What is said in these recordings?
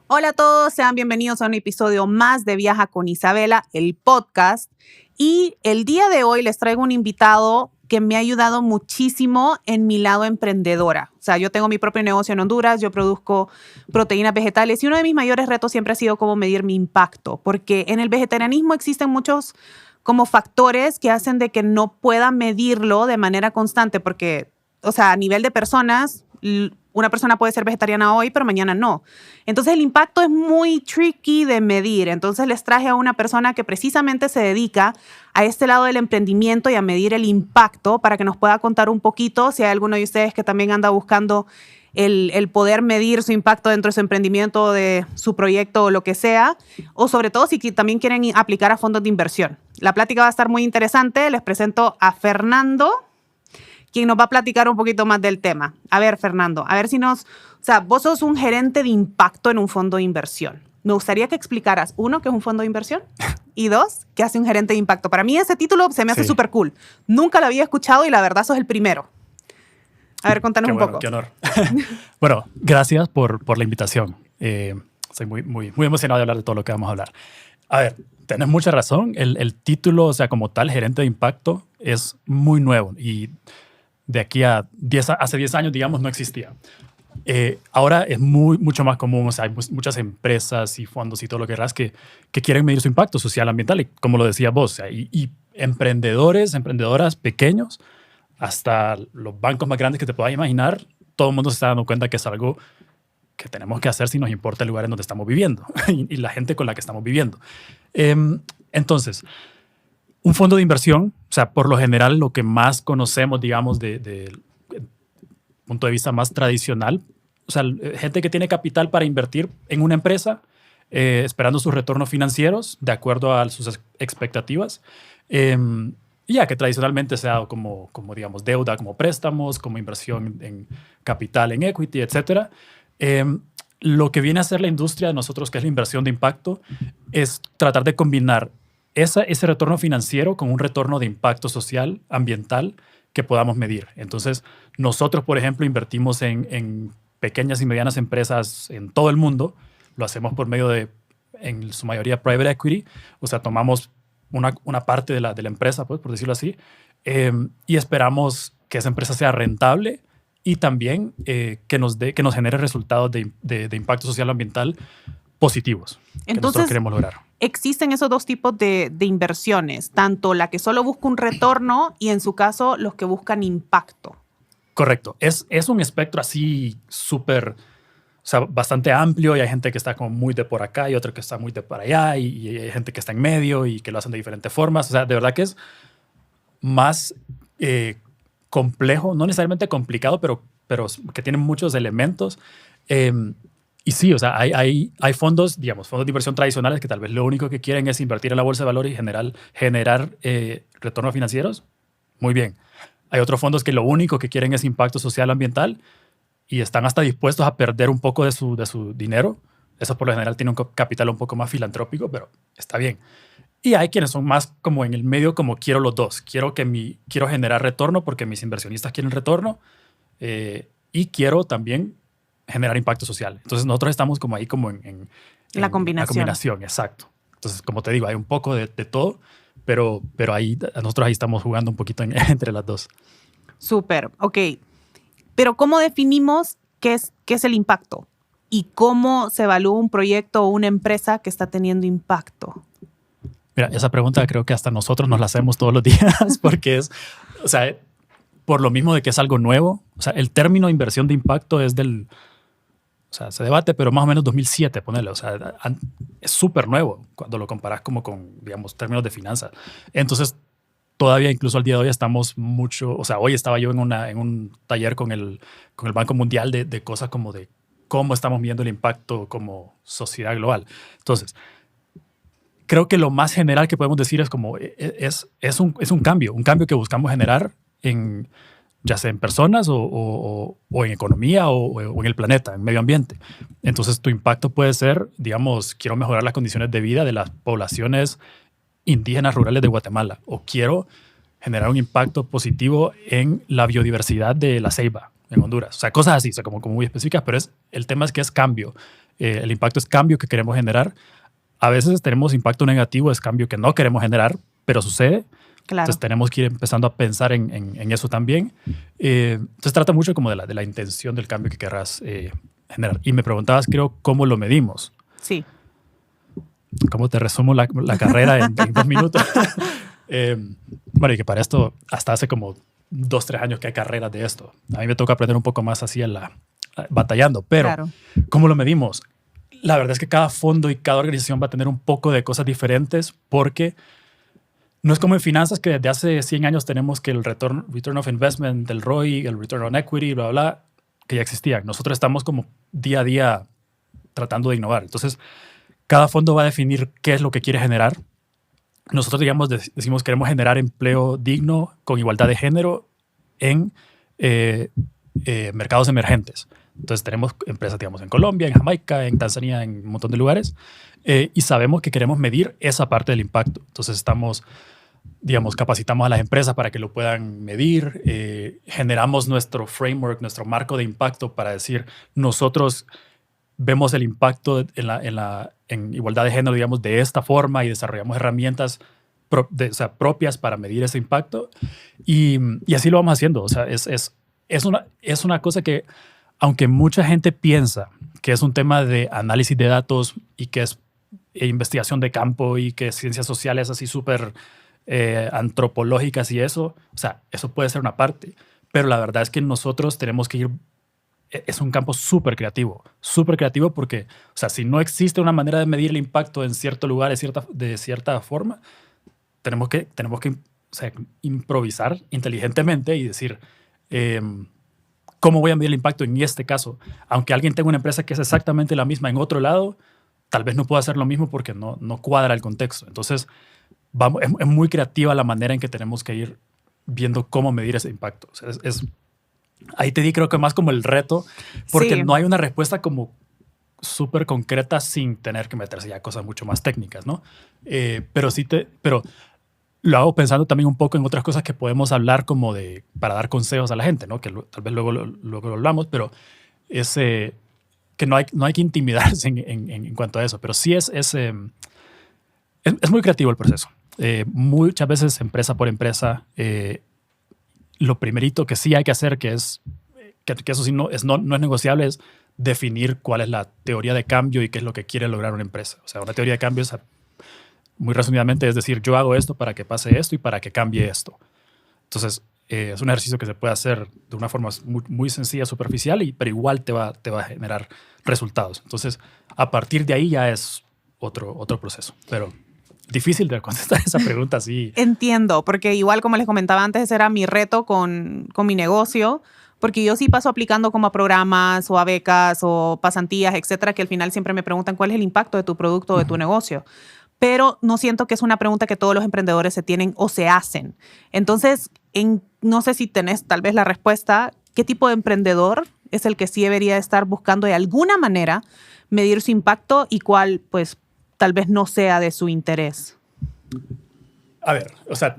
Hola a todos, sean bienvenidos a un episodio más de Viaja con Isabela, el podcast. Y el día de hoy les traigo un invitado que me ha ayudado muchísimo en mi lado emprendedora. O sea, yo tengo mi propio negocio en Honduras, yo produzco proteínas vegetales y uno de mis mayores retos siempre ha sido cómo medir mi impacto, porque en el vegetarianismo existen muchos como factores que hacen de que no pueda medirlo de manera constante, porque, o sea, a nivel de personas, una persona puede ser vegetariana hoy, pero mañana no. Entonces el impacto es muy tricky de medir. Entonces les traje a una persona que precisamente se dedica a este lado del emprendimiento y a medir el impacto para que nos pueda contar un poquito si hay alguno de ustedes que también anda buscando el poder medir su impacto dentro de su emprendimiento, de su proyecto o lo que sea, o sobre todo si también quieren aplicar a fondos de inversión. La plática va a estar muy interesante. Les presento a Fernando, quien nos va a platicar un poquito más del tema. A ver, Fernando, a ver si o sea, vos sos un gerente de impacto en un fondo de inversión. Me gustaría que explicaras, uno, qué es un fondo de inversión, y dos, qué hace un gerente de impacto. Para mí ese título se me hace súper cool. Nunca lo había escuchado y la verdad sos el primero. A ver, contanos un poco. Qué honor. Bueno, gracias por la invitación. Estoy muy emocionado de hablar de todo lo que vamos a hablar. A ver, tenés mucha razón. El título, o sea, como tal, gerente de impacto, es muy nuevo y de aquí a hace 10 años, digamos, no existía. Ahora es mucho más común, o sea, hay muchas empresas y fondos y todo lo que querrás que quieren medir su impacto social, ambiental, y como lo decías vos, o sea, y emprendedores, emprendedoras pequeños, hasta los bancos más grandes que te puedas imaginar, todo el mundo se está dando cuenta que es algo que tenemos que hacer si nos importa el lugar en donde estamos viviendo y la gente con la que estamos viviendo. Entonces, un fondo de inversión, o sea, por lo general lo que más conocemos, digamos, de punto de vista más tradicional, o sea, gente que tiene capital para invertir en una empresa, esperando sus retornos financieros de acuerdo a sus expectativas, ya que tradicionalmente se ha dado como, digamos, deuda, como préstamos, como inversión en capital, en equity, etc. Lo que viene a hacer la industria de nosotros, que es la inversión de impacto, es tratar de combinar ese retorno financiero con un retorno de impacto social, ambiental, que podamos medir. Entonces, nosotros, por ejemplo, invertimos en pequeñas y medianas empresas en todo el mundo. Lo hacemos por medio de, en su mayoría, private equity. O sea, tomamos una parte de la empresa, pues, por decirlo así, y esperamos que esa empresa sea rentable y también que nos genere resultados de impacto social ambiental positivos. Entonces, que nosotros queremos lograr. Existen esos dos tipos de inversiones, tanto la que solo busca un retorno y en su caso los que buscan impacto. Correcto. Es un espectro así súper, o sea, bastante amplio, y hay gente que está como muy de por acá y otra que está muy de por allá, y hay gente que está en medio y que lo hacen de diferentes formas. O sea, de verdad que es más complejo, no necesariamente complicado, pero que tiene muchos elementos. Y sí, o sea, hay fondos, digamos, fondos de inversión tradicionales que tal vez lo único que quieren es invertir en la bolsa de valores y generar retornos financieros. Muy bien. Hay otros fondos que lo único que quieren es impacto social ambiental y están hasta dispuestos a perder un poco de su dinero. Eso por lo general tiene un capital un poco más filantrópico, pero está bien. Y hay quienes son más como en el medio, como quiero los dos. Quiero generar retorno porque mis inversionistas quieren retorno, y quiero también generar impacto social. Entonces nosotros estamos como ahí como en la combinación. La combinación, exacto. Entonces, como te digo, hay un poco de todo, pero nosotros ahí estamos jugando un poquito entre las dos. Súper, ok. Pero ¿cómo definimos qué es el impacto? ¿Y cómo se evalúa un proyecto o una empresa que está teniendo impacto? Mira, esa pregunta creo que hasta nosotros nos la hacemos todos los días porque es, o sea, por lo mismo de que es algo nuevo. O sea, el término inversión de impacto es o sea, se debate, pero más o menos 2007, ponele. O sea, es súper nuevo cuando lo comparas como con, digamos, términos de finanzas. Entonces, todavía incluso al día de hoy estamos mucho, o sea, hoy estaba yo en un taller con el Banco Mundial de cosas como de cómo estamos viendo el impacto como sociedad global. Entonces, creo que lo más general que podemos decir es como es un cambio que buscamos generar ya sea en personas o en economía o en el planeta, en medio ambiente. Entonces, tu impacto puede ser, digamos, quiero mejorar las condiciones de vida de las poblaciones indígenas rurales de Guatemala, o quiero generar un impacto positivo en la biodiversidad de la ceiba en Honduras. O sea, cosas así, o sea, como muy específicas, pero el tema es que es cambio. El impacto es cambio que queremos generar. A veces tenemos impacto negativo, es cambio que no queremos generar, pero sucede. Claro. Entonces tenemos que ir empezando a pensar en eso también. Entonces trata mucho como de la intención del cambio que querrás generar. Y me preguntabas, creo, ¿cómo lo medimos? Sí. ¿Cómo te resumo la carrera en 2 minutos? Bueno, y que para esto, hasta hace como 2, 3 años que hay carreras de esto. A mí me toca aprender un poco más así batallando. Pero, Claro. ¿cómo lo medimos? La verdad es que cada fondo y cada organización va a tener un poco de cosas diferentes porque no es como en finanzas que desde hace 100 años tenemos que el return of investment del ROI, el return on equity, bla, bla, bla, que ya existían. Nosotros estamos como día a día tratando de innovar. Entonces, cada fondo va a definir qué es lo que quiere generar. Nosotros, digamos, decimos queremos generar empleo digno con igualdad de género en mercados emergentes. Entonces tenemos empresas, digamos, en Colombia, en Jamaica, en Tanzania, en un montón de lugares, y sabemos que queremos medir esa parte del impacto. Entonces digamos, capacitamos a las empresas para que lo puedan medir, generamos nuestro framework, nuestro marco de impacto para decir, nosotros vemos el impacto en igualdad de género, digamos, de esta forma y desarrollamos herramientas propias para medir ese impacto, y así lo vamos haciendo. O sea, es una cosa que, aunque mucha gente piensa que es un tema de análisis de datos y que es investigación de campo y que ciencias sociales así súper antropológicas y eso, o sea, eso puede ser una parte, pero la verdad es que nosotros tenemos que ir, es un campo súper creativo porque, o sea, si no existe una manera de medir el impacto en cierto lugar de cierta forma, tenemos que o sea, improvisar inteligentemente y decir, ¿cómo voy a medir el impacto en este caso? Aunque alguien tenga una empresa que es exactamente la misma en otro lado, tal vez no pueda hacer lo mismo porque no cuadra el contexto. Entonces, es muy creativa la manera en que tenemos que ir viendo cómo medir ese impacto. O sea, ahí te di, creo que más como el reto, porque Sí. no hay una respuesta como súper concreta sin tener que meterse ya a cosas mucho más técnicas, ¿no? Pero lo hago pensando también un poco en otras cosas que podemos hablar como para dar consejos a la gente, ¿no? Que tal vez luego lo hablamos, pero que no hay que intimidarse en cuanto a eso, pero sí es muy creativo el proceso. Muchas veces, empresa por empresa, lo primerito que sí hay que hacer, que eso sí no es negociable, es definir cuál es la teoría de cambio y qué es lo que quiere lograr una empresa. O sea, una teoría de cambio es, muy resumidamente, es decir, yo hago esto para que pase esto y para que cambie esto. Entonces, es un ejercicio que se puede hacer de una forma muy, muy sencilla, superficial, pero igual te va a generar resultados. Entonces, a partir de ahí ya es otro proceso. Pero difícil de contestar esa pregunta así. Entiendo, porque igual como les comentaba antes, ese era mi reto con mi negocio, porque yo sí paso aplicando como a programas o a becas o pasantías, etcétera, que al final siempre me preguntan cuál es el impacto de tu producto o de tu negocio. Pero no siento que es una pregunta que todos los emprendedores se tienen o se hacen. Entonces, no sé si tenés tal vez la respuesta, ¿qué tipo de emprendedor es el que sí debería estar buscando de alguna manera medir su impacto y cuál, pues, tal vez no sea de su interés? A ver, o sea,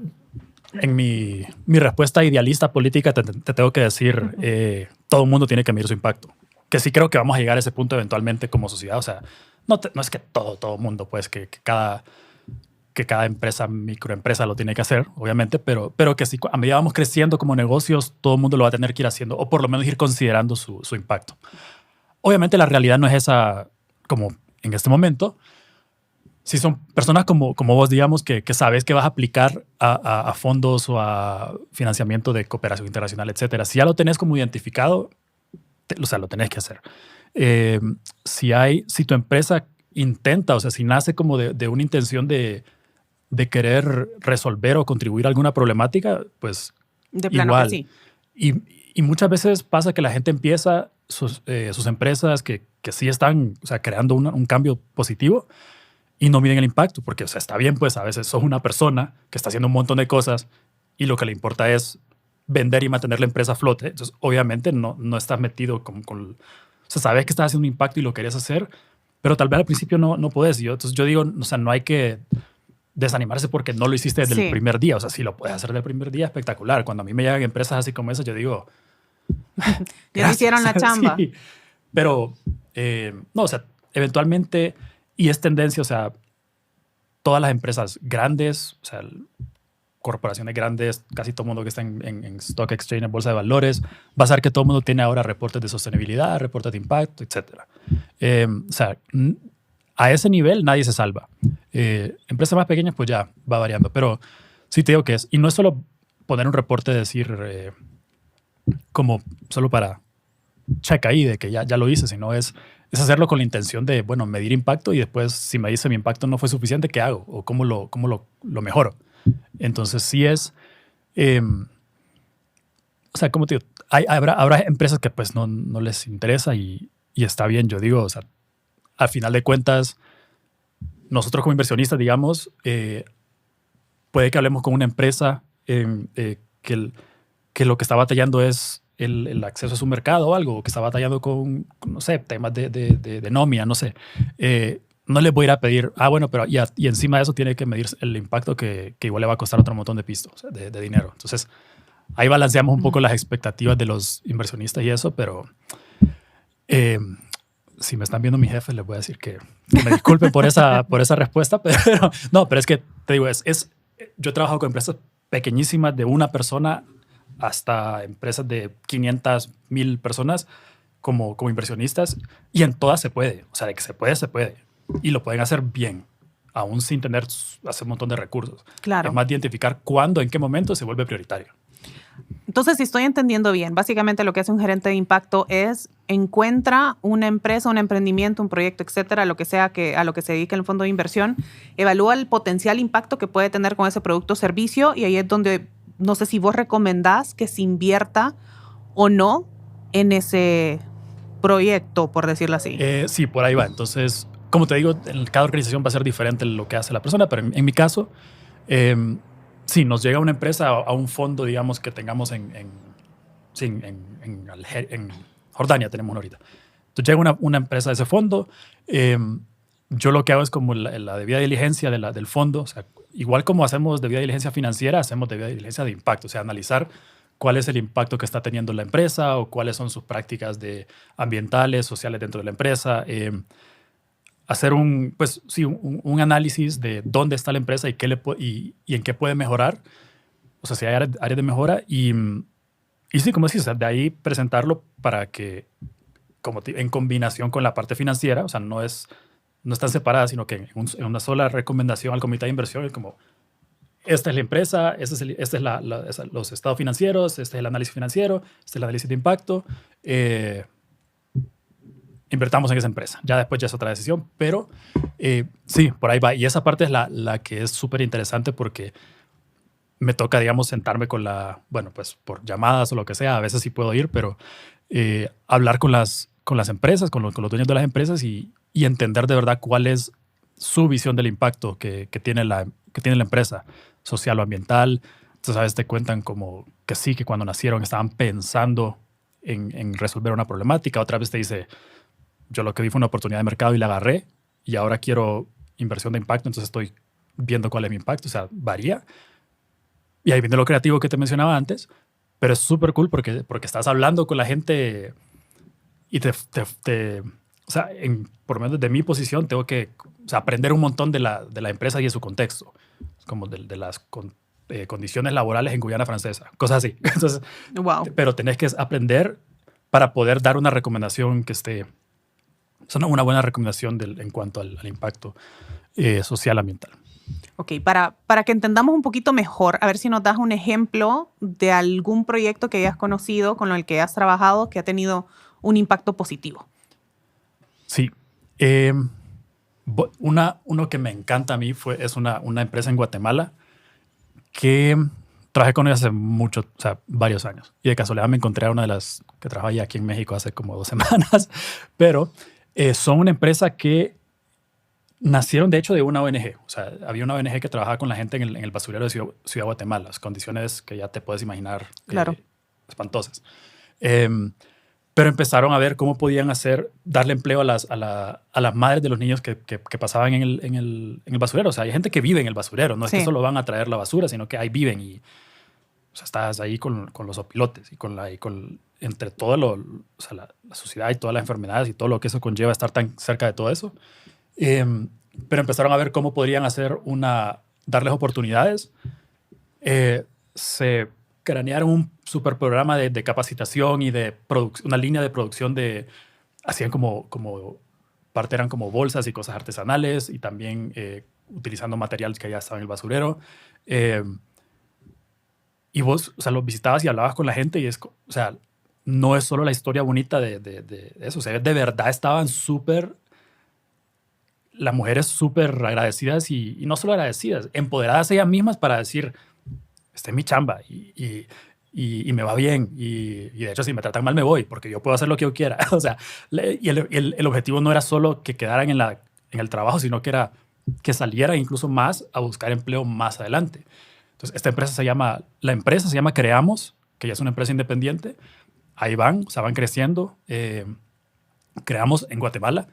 en mi respuesta idealista política te tengo que decir, todo el mundo tiene que medir su impacto. Que sí creo que vamos a llegar a ese punto eventualmente como sociedad. O sea, no es que todo el mundo, pues, que cada empresa, microempresa lo tiene que hacer, obviamente, pero que si a medida vamos creciendo como negocios, todo el mundo lo va a tener que ir haciendo, o por lo menos ir considerando su impacto. Obviamente la realidad no es esa como en este momento. Si son personas como vos, digamos, que sabes que vas a aplicar a fondos o a financiamiento de cooperación internacional, etcétera, si ya lo tenés como identificado, o sea, lo tenés que hacer. Si tu empresa intenta, o sea, si nace como de una intención de querer resolver o contribuir a alguna problemática, pues De plano igual. que sí. Y muchas veces pasa que la gente empieza sus empresas que sí están, o sea, creando un cambio positivo y no miden el impacto, porque, o sea, está bien, pues a veces sos una persona que está haciendo un montón de cosas y lo que le importa es vender y mantener la empresa a flote. Entonces, obviamente no estás metido o sea, sabes que estás haciendo un impacto y lo querías hacer, pero tal vez al principio no puedes. Entonces yo digo, o sea, no hay que desanimarse porque no lo hiciste desde el primer día. O sea, si lo puedes hacer desde el primer día, espectacular. Cuando a mí me llegan empresas así como esas, yo digo, Ya te hicieron la chamba. Sí. Pero, no, o sea, eventualmente, y es tendencia, o sea, todas las empresas grandes, o sea, corporaciones grandes, casi todo el mundo que está en Stock Exchange, en Bolsa de Valores, va a ser que todo el mundo tiene ahora reportes de sostenibilidad, reportes de impacto, etc. O sea, a ese nivel nadie se salva. Empresas más pequeñas pues ya va variando, pero sí te digo que es, y no es solo poner un reporte de decir como solo para check ahí de que ya lo hice, sino es hacerlo con la intención de, bueno, medir impacto y después si me dice mi impacto no fue suficiente, ¿qué hago? O cómo lo mejoro. Entonces sí es, o sea, como te digo, habrá empresas que pues no les interesa y está bien, yo digo, o sea, al final de cuentas, nosotros como inversionistas, digamos, puede que hablemos con una empresa que lo que está batallando es el acceso a su mercado o algo, o que está batallando con no sé, temas de nómina, no sé. No les voy a ir a pedir, bueno, pero y encima de eso tiene que medir el impacto que igual le va a costar otro montón de pistos, o sea, de dinero. Entonces, ahí balanceamos un poco las expectativas de los inversionistas y eso, pero si me están viendo mis jefes, les voy a decir que me disculpen por esa respuesta, pero no, pero es que te digo, yo he trabajado con empresas pequeñísimas de una persona hasta empresas de 500, 1000 personas como inversionistas y en todas se puede, o sea, de que se puede. Y lo pueden hacer bien, aún sin hacer un montón de recursos. Claro. Es más de identificar cuándo, en qué momento se vuelve prioritario. Entonces, si estoy entendiendo bien, básicamente lo que hace un gerente de impacto es encuentra una empresa, un emprendimiento, un proyecto, etcétera, lo que sea a lo que se dedique el fondo de inversión, evalúa el potencial impacto que puede tener con ese producto o servicio y ahí es donde, no sé si vos recomendás que se invierta o no en ese proyecto, por decirlo así. Sí, por ahí va. Entonces, como te digo, en cada organización va a ser diferente lo que hace la persona, pero en mi caso, sí, nos llega una empresa a un fondo, digamos, que tengamos en Jordania, tenemos uno ahorita. Entonces llega una empresa de ese fondo. Yo lo que hago es como la debida diligencia del fondo. O sea, igual como hacemos debida diligencia financiera, hacemos debida diligencia de impacto. O sea, analizar cuál es el impacto que está teniendo la empresa o cuáles son sus prácticas ambientales, sociales dentro de la empresa. Hacer un análisis de dónde está la empresa y en qué puede mejorar. O sea, si hay áreas de mejora. Y sí, como decís, o sea, de ahí presentarlo para que, en combinación con la parte financiera, o sea, no están separadas, sino que en una sola recomendación al comité de inversión es como, esta es la empresa, este es los estados financieros, este es el análisis financiero, este es el análisis de impacto. Invertamos en esa empresa. Ya después ya es otra decisión, pero sí, por ahí va. Y esa parte es la que es súper interesante porque me toca, digamos, sentarme pues por llamadas o lo que sea, a veces sí puedo ir, pero hablar con las empresas, con los dueños de las empresas y entender de verdad cuál es su visión del impacto que tiene la empresa, social o ambiental. Entonces a veces te cuentan como que sí, que cuando nacieron estaban pensando en resolver una problemática. Otra vez te dice, yo lo que vi fue una oportunidad de mercado y la agarré y ahora quiero inversión de impacto, entonces estoy viendo cuál es mi impacto. O sea, varía. Y ahí viene lo creativo que te mencionaba antes, pero es súper cool porque estás hablando con la gente y o sea, por lo menos de mi posición, tengo que aprender un montón de la empresa y de su contexto, como de las condiciones laborales en Guyana Francesa, cosas así. Entonces, wow. Pero tenés que aprender para poder dar una recomendación que esté, una buena recomendación en cuanto al impacto social ambiental. Ok, para que entendamos un poquito mejor, a ver si nos das un ejemplo de algún proyecto que hayas conocido, con el que has trabajado, que ha tenido un impacto positivo. Sí. Uno que me encanta a mí es una empresa en Guatemala que trabajé con ella hace varios años. Y de casualidad me encontré a una de las que trabajaba aquí en México hace como 2 semanas. Pero son una empresa que nacieron, de hecho, de una ONG. O sea, había una ONG que trabajaba con la gente en el basurero de Ciudad Guatemala. Las condiciones que ya te puedes imaginar, claro, espantosas. Pero empezaron a ver cómo podían darle empleo a las madres de los niños que pasaban en el basurero. O sea, hay gente que vive en el basurero. No es que solo van a traer la basura, sino que ahí viven y o sea, estás ahí con los opilotes y con entre todo o sea, la sociedad y todas las enfermedades y todo lo que eso conlleva estar tan cerca de todo eso. Pero empezaron a ver cómo podrían darles oportunidades. Se cranearon un super programa de capacitación y de una línea de producción hacían como parte eran como bolsas y cosas artesanales y también utilizando materiales que ya estaban en el basurero. Y vos, o sea, los visitabas y hablabas con la gente y o sea, no es solo la historia bonita de eso. O sea, de verdad estaban las mujeres súper agradecidas y no solo agradecidas, empoderadas ellas mismas para decir, esta es mi chamba y me va bien. Y de hecho, si me tratan mal, me voy porque yo puedo hacer lo que yo quiera. O sea, y el objetivo no era solo que quedaran en el trabajo, sino que era que salieran incluso más a buscar empleo más adelante. Entonces, esta empresa la empresa se llama Creamos, que ya es una empresa independiente. Ahí van, o sea, van creciendo. Creamos en Guatemala.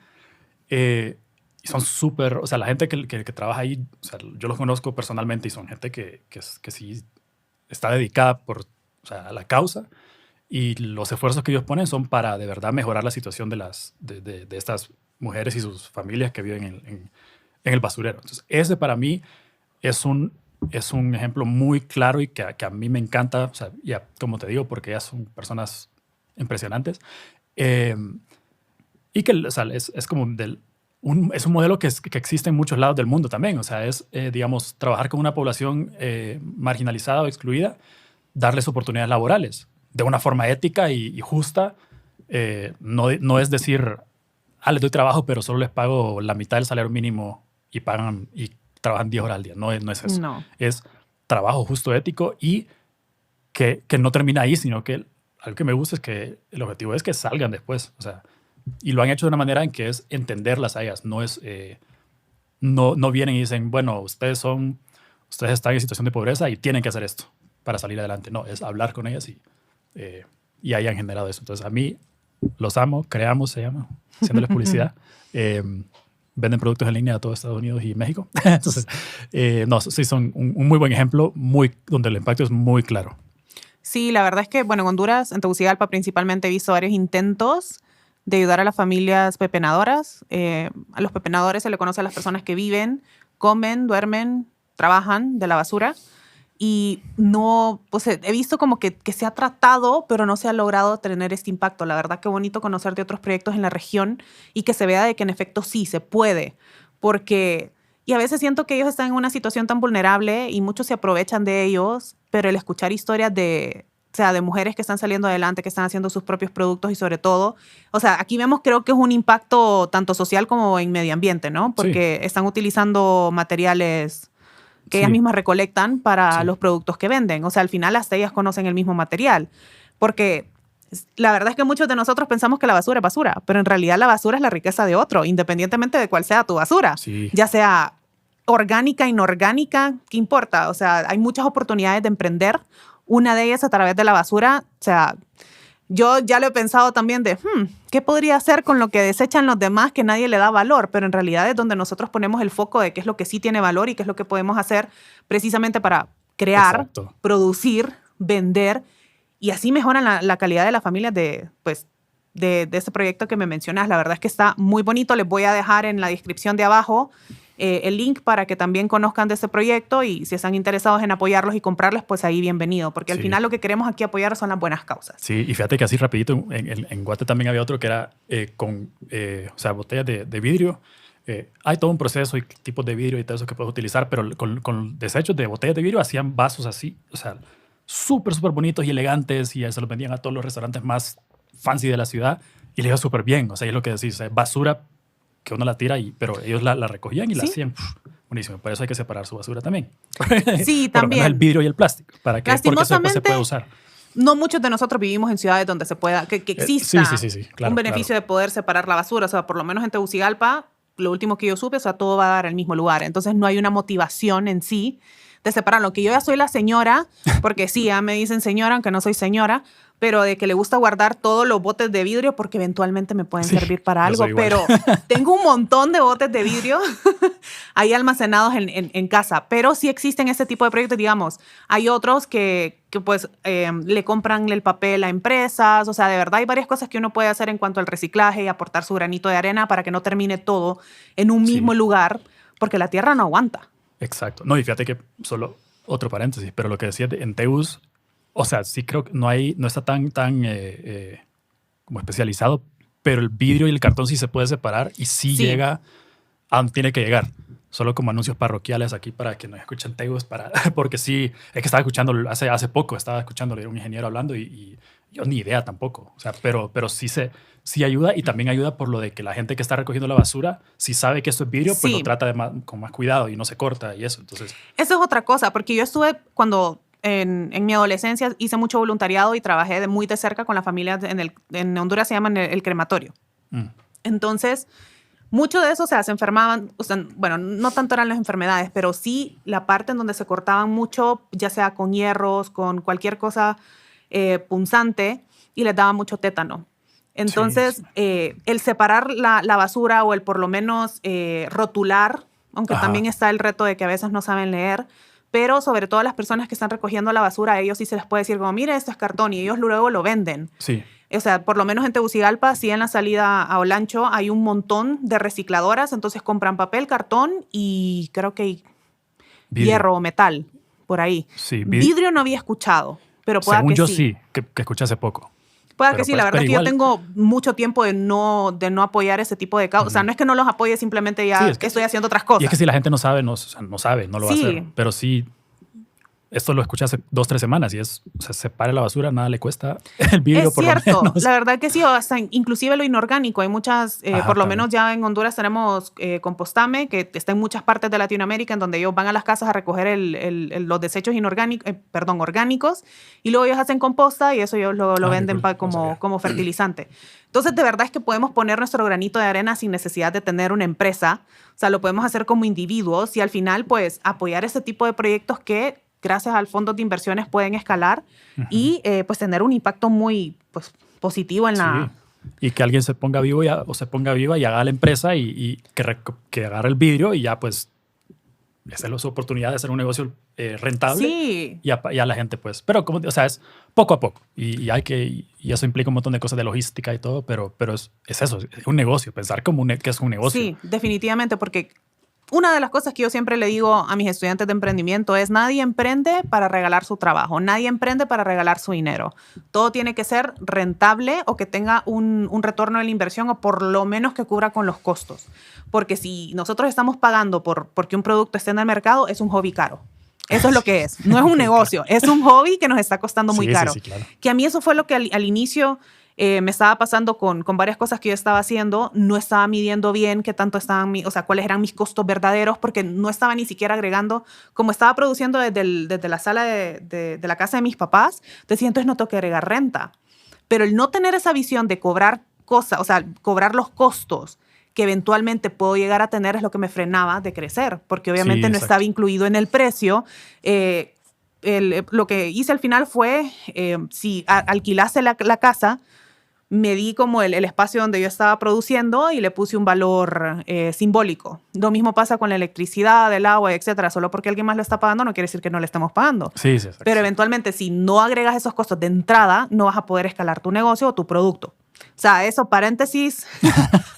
Y son súper, o sea, la gente que trabaja ahí, o sea, yo los conozco personalmente y son gente que sí está dedicada a la causa y los esfuerzos que ellos ponen son para de verdad mejorar la situación de estas mujeres y sus familias que viven en el basurero. Entonces, ese para mí es un ejemplo muy claro y que a mí me encanta, o sea, ya, como te digo, porque ellas son personas impresionantes. Y que, o sea, es como es un modelo que existe en muchos lados del mundo también. O sea, es, digamos, trabajar con una población marginalizada o excluida, darles oportunidades laborales de una forma ética y justa. No es decir, les doy trabajo, pero solo les pago la mitad del salario mínimo y trabajan 10 horas al día. No es eso. No. Es trabajo justo, ético y que no termina ahí, sino que algo que me gusta es que el objetivo es que salgan después. O sea, y lo han hecho de una manera en que es entenderlas a ellas. No es, no vienen y dicen, bueno, ustedes están en situación de pobreza y tienen que hacer esto para salir adelante. No, es hablar con ellas y hayan generado eso. Entonces, a mí los amo, Creamos se llama, haciéndoles publicidad. Venden productos en línea a todo Estados Unidos y México. Entonces, sí, son un muy buen ejemplo, donde el impacto es muy claro. Sí, la verdad es que, bueno, en Honduras, en Tegucigalpa principalmente he visto varios intentos de ayudar a las familias pepenadoras. A los pepenadores se le conoce a las personas que viven, comen, duermen, trabajan de la basura. Y no, pues he visto como que se ha tratado, pero no se ha logrado tener este impacto. La verdad que bonito conocer de otros proyectos en la región y que se vea de que en efecto sí se puede. Y a veces siento que ellos están en una situación tan vulnerable y muchos se aprovechan de ellos, pero el escuchar historias de mujeres que están saliendo adelante, que están haciendo sus propios productos y sobre todo, o sea, aquí vemos creo que es un impacto tanto social como en medio ambiente, ¿no? Porque están utilizando materiales que ellas mismas recolectan para los productos que venden. O sea, al final hasta ellas conocen el mismo material. Porque la verdad es que muchos de nosotros pensamos que la basura es basura, pero en realidad la basura es la riqueza de otro, independientemente de cuál sea tu basura. Sí. Ya sea orgánica, inorgánica, ¿qué importa? O sea, hay muchas oportunidades de emprender. Una de ellas a través de la basura. O sea, yo ya lo he pensado también de, ¿qué podría hacer con lo que desechan los demás que nadie le da valor? Pero en realidad es donde nosotros ponemos el foco de qué es lo que sí tiene valor y qué es lo que podemos hacer precisamente para crear, producir, vender y así mejoran la calidad de las familias de este proyecto que me mencionas. La verdad es que está muy bonito. Les voy a dejar en la descripción de abajo el link para que también conozcan de este proyecto y si están interesados en apoyarlos y comprarles, pues ahí bienvenido, porque al final lo que queremos aquí apoyar son las buenas causas. Sí, y fíjate que así rapidito, en Guate también había otro que era con botellas de vidrio. Hay todo un proceso y tipos de vidrio y todo eso que puedes utilizar, pero con desechos de botellas de vidrio hacían vasos así, o sea, súper bonitos y elegantes y se los vendían a todos los restaurantes más fancy de la ciudad y les iba súper bien. O sea, es lo que decís, basura que uno la tira, pero ellos la recogían y la hacían buenísimo. Por eso hay que separar su basura también. Sí, por también. lo menos el vidrio y el plástico, porque eso después se puede usar. No muchos de nosotros vivimos en ciudades donde se pueda, que exista claro, un beneficio de poder separar la basura. O sea, por lo menos en Tegucigalpa, lo último que yo supe, o sea, todo va a dar al mismo lugar. Entonces no hay una motivación en sí de separarlo. Que yo ya soy la señora, porque sí, ya me dicen señora, aunque no soy señora, pero de que le gusta guardar todos los botes de vidrio porque eventualmente me pueden servir para algo. Pero tengo un montón de botes de vidrio ahí almacenados en casa. Pero sí existen este tipo de proyectos, digamos. Hay otros que pues le compran el papel a empresas. O sea, de verdad hay varias cosas que uno puede hacer en cuanto al reciclaje y aportar su granito de arena para que no termine todo en un mismo lugar, porque la tierra no aguanta. Exacto. No, y fíjate que solo otro paréntesis, pero lo que decía en Teus, o sea, sí creo que no está tan como especializado, pero el vidrio y el cartón sí se puede separar y sí llega a donde tiene que llegar. Solo como anuncios parroquiales aquí para que nos escuchen Teus, porque sí, es que estaba escuchando hace poco, estaba escuchándole a un ingeniero hablando y yo ni idea tampoco. O sea, pero sí ayuda, y también ayuda por lo de que la gente que está recogiendo la basura, si sabe que esto es vidrio, pues lo trata con más cuidado y no se corta y eso. Entonces, eso es otra cosa, porque yo estuve cuando... En mi adolescencia hice mucho voluntariado y trabajé muy de cerca con la familia. En Honduras se llama el crematorio. Entonces, mucho de eso, o sea, se enfermaban. O sea, bueno, no tanto eran las enfermedades, pero sí la parte en donde se cortaban mucho, ya sea con hierros, con cualquier cosa punzante, y les daba mucho tétano. Entonces, el separar la basura o el por lo menos rotular, aunque también está el reto de que a veces no saben leer, pero sobre todo las personas que están recogiendo la basura, a ellos sí se les puede decir como, mire, esto es cartón, y ellos luego lo venden. Sí. O sea, por lo menos en Tegucigalpa, sí, en la salida a Olancho hay un montón de recicladoras, entonces compran papel, cartón y creo que hierro o metal, por ahí. Sí, vidrio no había escuchado, pero pueda según que yo sí. Que escuché hace poco. Puede que sí, la verdad es que igual, yo tengo mucho tiempo de no apoyar ese tipo de causas. O sea, no es que no los apoye, simplemente ya es que estoy haciendo otras cosas. Y es que si la gente no sabe, no lo va a hacer. Pero sí, esto lo escuché hace 2-3 semanas y separe la basura, nada le cuesta el vidrio, por lo menos. Es cierto, la verdad que sí, hasta inclusive lo inorgánico. Hay muchas, por lo menos ya en Honduras tenemos Compostame, que está en muchas partes de Latinoamérica, en donde ellos van a las casas a recoger los desechos orgánicos, y luego ellos hacen composta y eso ellos lo venden como fertilizante. Entonces, de verdad es que podemos poner nuestro granito de arena sin necesidad de tener una empresa. O sea, lo podemos hacer como individuos y al final, pues, apoyar ese tipo de proyectos que gracias al fondo de inversiones pueden escalar y pues tener un impacto muy pues, positivo en la... Y que alguien se ponga vivo o se ponga viva y haga la empresa y que agarre el vidrio y ya pues esa es su oportunidad de hacer un negocio rentable. Sí. Y a la gente pues, pero como, o sea, es poco a poco y eso implica un montón de cosas de logística y todo, pero es eso, es un negocio, pensar como que es un negocio. Sí, definitivamente, porque una de las cosas que yo siempre le digo a mis estudiantes de emprendimiento es nadie emprende para regalar su trabajo, nadie emprende para regalar su dinero. Todo tiene que ser rentable o que tenga un retorno de la inversión o por lo menos que cubra con los costos. Porque si nosotros estamos pagando porque un producto esté en el mercado, es un hobby caro. Eso es lo que es. No es un negocio, es un hobby que nos está costando muy caro. Sí, claro. Que a mí eso fue lo que al inicio... me estaba pasando con varias cosas que yo estaba haciendo. No estaba midiendo bien qué tanto cuáles eran mis costos verdaderos, porque no estaba ni siquiera agregando. Como estaba produciendo desde la sala de la casa de mis papás, decía, entonces no tengo que agregar renta. Pero el no tener esa visión de cobrar cosas, o sea, cobrar los costos que eventualmente puedo llegar a tener es lo que me frenaba de crecer, porque obviamente no estaba incluido en el precio. Lo que hice al final fue, si alquilase la casa, medí como el espacio donde yo estaba produciendo y le puse un valor simbólico. Lo mismo pasa con la electricidad, el agua, etcétera. Solo porque alguien más lo está pagando no quiere decir que no le estemos pagando. Sí, pero eventualmente, si no agregas esos costos de entrada, no vas a poder escalar tu negocio o tu producto. O sea, eso, paréntesis,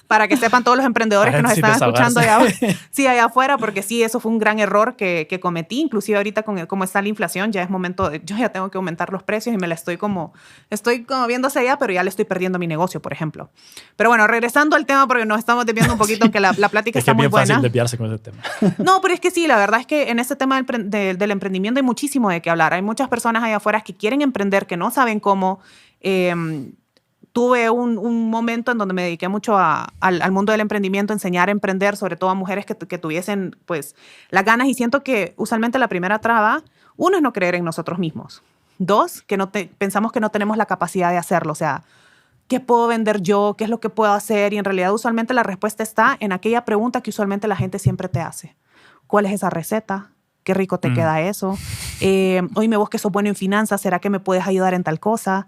para que sepan todos los emprendedores que nos están escuchando allá afuera, porque sí, eso fue un gran error que cometí. Inclusive ahorita, como está la inflación, ya es momento yo ya tengo que aumentar los precios y me la estoy como viendo hacia allá, pero ya le estoy perdiendo mi negocio, por ejemplo. Pero bueno, regresando al tema, porque nos estamos desviando un poquito, que la plática está muy buena. Es fácil desviarse con ese tema. No, pero es que sí, la verdad es que en este tema del emprendimiento hay muchísimo de qué hablar. Hay muchas personas allá afuera que quieren emprender, que no saben cómo. Tuve un momento en donde me dediqué mucho al mundo del emprendimiento, enseñar a emprender, sobre todo a mujeres que tuviesen pues, las ganas. Y siento que usualmente la primera traba, uno, es no creer en nosotros mismos. Dos, que pensamos que no tenemos la capacidad de hacerlo. O sea, ¿qué puedo vender yo? ¿Qué es lo que puedo hacer? Y en realidad usualmente la respuesta está en aquella pregunta que usualmente la gente siempre te hace. ¿Cuál es esa receta? qué rico te queda eso. Oíme, vos que sos bueno en finanzas, ¿será que me puedes ayudar en tal cosa?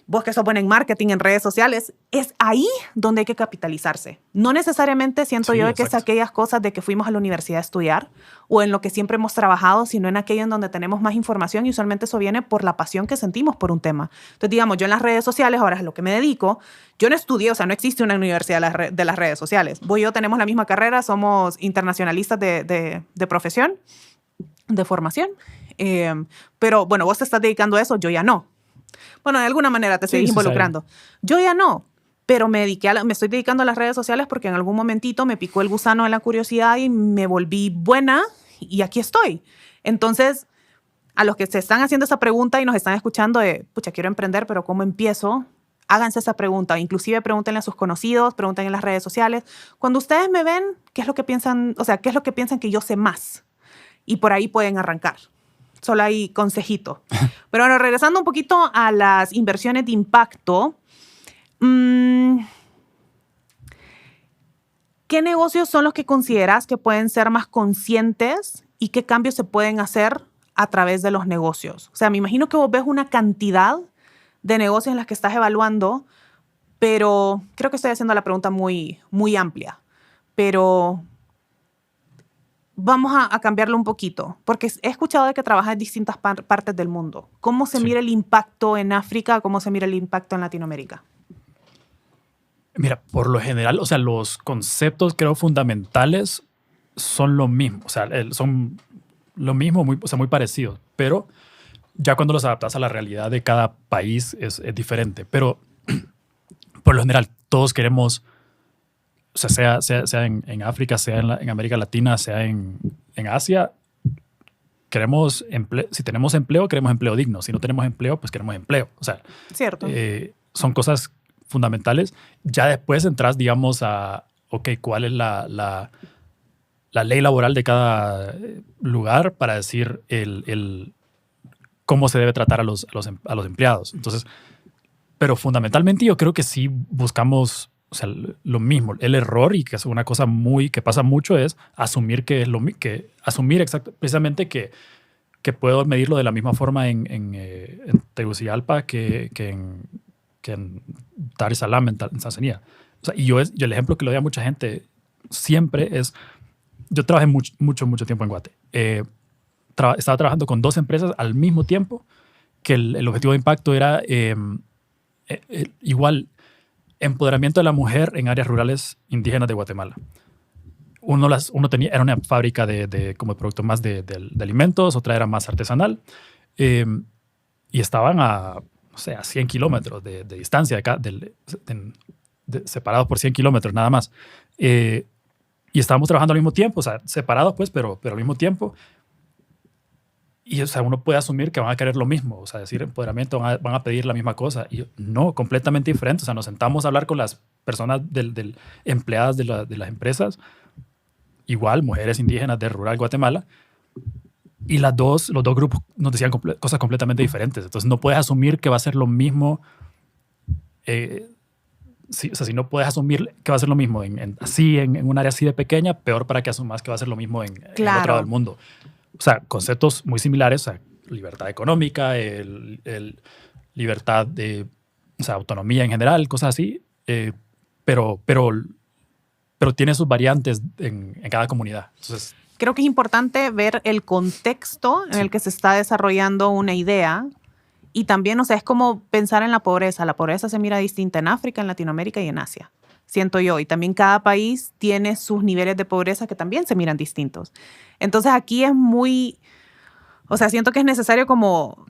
Vos que sos bueno en marketing, en redes sociales, es ahí donde hay que capitalizarse. No necesariamente siento yo que es aquellas cosas de que fuimos a la universidad a estudiar o en lo que siempre hemos trabajado, sino en aquello en donde tenemos más información y usualmente eso viene por la pasión que sentimos por un tema. Entonces, digamos, yo en las redes sociales, ahora es a lo que me dedico, yo no estudié, o sea, no existe una universidad de las redes sociales. Vos y yo tenemos la misma carrera, somos internacionalistas de profesión, de formación, pero bueno, vos te estás dedicando a eso, yo ya no. Bueno, de alguna manera te seguís involucrando. Yo ya no, pero me estoy dedicando a las redes sociales porque en algún momentito me picó el gusano de la curiosidad y me volví buena y aquí estoy. Entonces, a los que se están haciendo esa pregunta y nos están escuchando de, pucha, quiero emprender, pero ¿cómo empiezo? Háganse esa pregunta. Inclusive pregúntenle a sus conocidos, pregunten en las redes sociales. Cuando ustedes me ven, ¿qué es lo que piensan? O sea, ¿qué es lo que piensan que yo sé más? Y por ahí pueden arrancar. Solo hay consejito. Pero bueno, regresando un poquito a las inversiones de impacto, ¿qué negocios son los que consideras que pueden ser más conscientes y qué cambios se pueden hacer a través de los negocios? O sea, me imagino que vos ves una cantidad de negocios en las que estás evaluando, pero creo que estoy haciendo la pregunta muy, muy amplia. Pero vamos a cambiarlo un poquito, porque he escuchado de que trabajas en distintas partes del mundo. ¿Cómo se mira el impacto en África? ¿Cómo se mira el impacto en Latinoamérica? Mira, por lo general, o sea, los conceptos creo fundamentales son lo mismo, o sea, son lo mismo, muy parecidos, pero ya cuando los adaptas a la realidad de cada país es diferente. Pero por lo general, todos queremos, o sea, sea en África, sea en América Latina, sea en Asia, queremos si tenemos empleo, queremos empleo digno. Si no tenemos empleo, pues queremos empleo. O sea, cierto. Son cosas fundamentales. Ya después entras, digamos, a, ok, ¿cuál es la ley laboral de cada lugar para decir cómo se debe tratar a los empleados? Entonces, pero fundamentalmente yo creo que sí buscamos, o sea, lo mismo. El error, y que es una cosa que pasa mucho, es asumir precisamente que puedo medirlo de la misma forma en Tegucigalpa que en Dar es Salaam, en Tanzania. O sea, y el ejemplo que le doy a mucha gente siempre es, yo trabajé mucho tiempo en Guate. Estaba trabajando con 2 empresas al mismo tiempo, que el objetivo de impacto era igual, empoderamiento de la mujer en áreas rurales indígenas de Guatemala. Era una fábrica como de productos más de alimentos, otra era más artesanal, y estaban a 100 kilómetros de distancia, separados por 100 kilómetros nada más. Y estábamos trabajando al mismo tiempo, o sea, separados pues, pero al mismo tiempo. Y o sea, uno puede asumir que van a querer lo mismo, o sea, decir empoderamiento, van a pedir la misma cosa. Y no, completamente diferente. O sea, nos sentamos a hablar con las personas empleadas de las empresas, igual, mujeres indígenas de rural Guatemala, y los dos grupos nos decían cosas completamente diferentes. Entonces, no puedes asumir que va a ser lo mismo. Si no puedes asumir que va a ser lo mismo en un área así de pequeña, peor para que asumas que va a ser lo mismo en el otro lado del mundo. O sea, conceptos muy similares, o sea, libertad económica, libertad de, o sea, autonomía en general, cosas así, pero tiene sus variantes en cada comunidad. Entonces, creo que es importante ver el contexto en el que se está desarrollando una idea y también, o sea, es como pensar en la pobreza. La pobreza se mira distinta en África, en Latinoamérica y en Asia, siento yo. Y también cada país tiene sus niveles de pobreza que también se miran distintos. Entonces aquí es muy, o sea, siento que es necesario como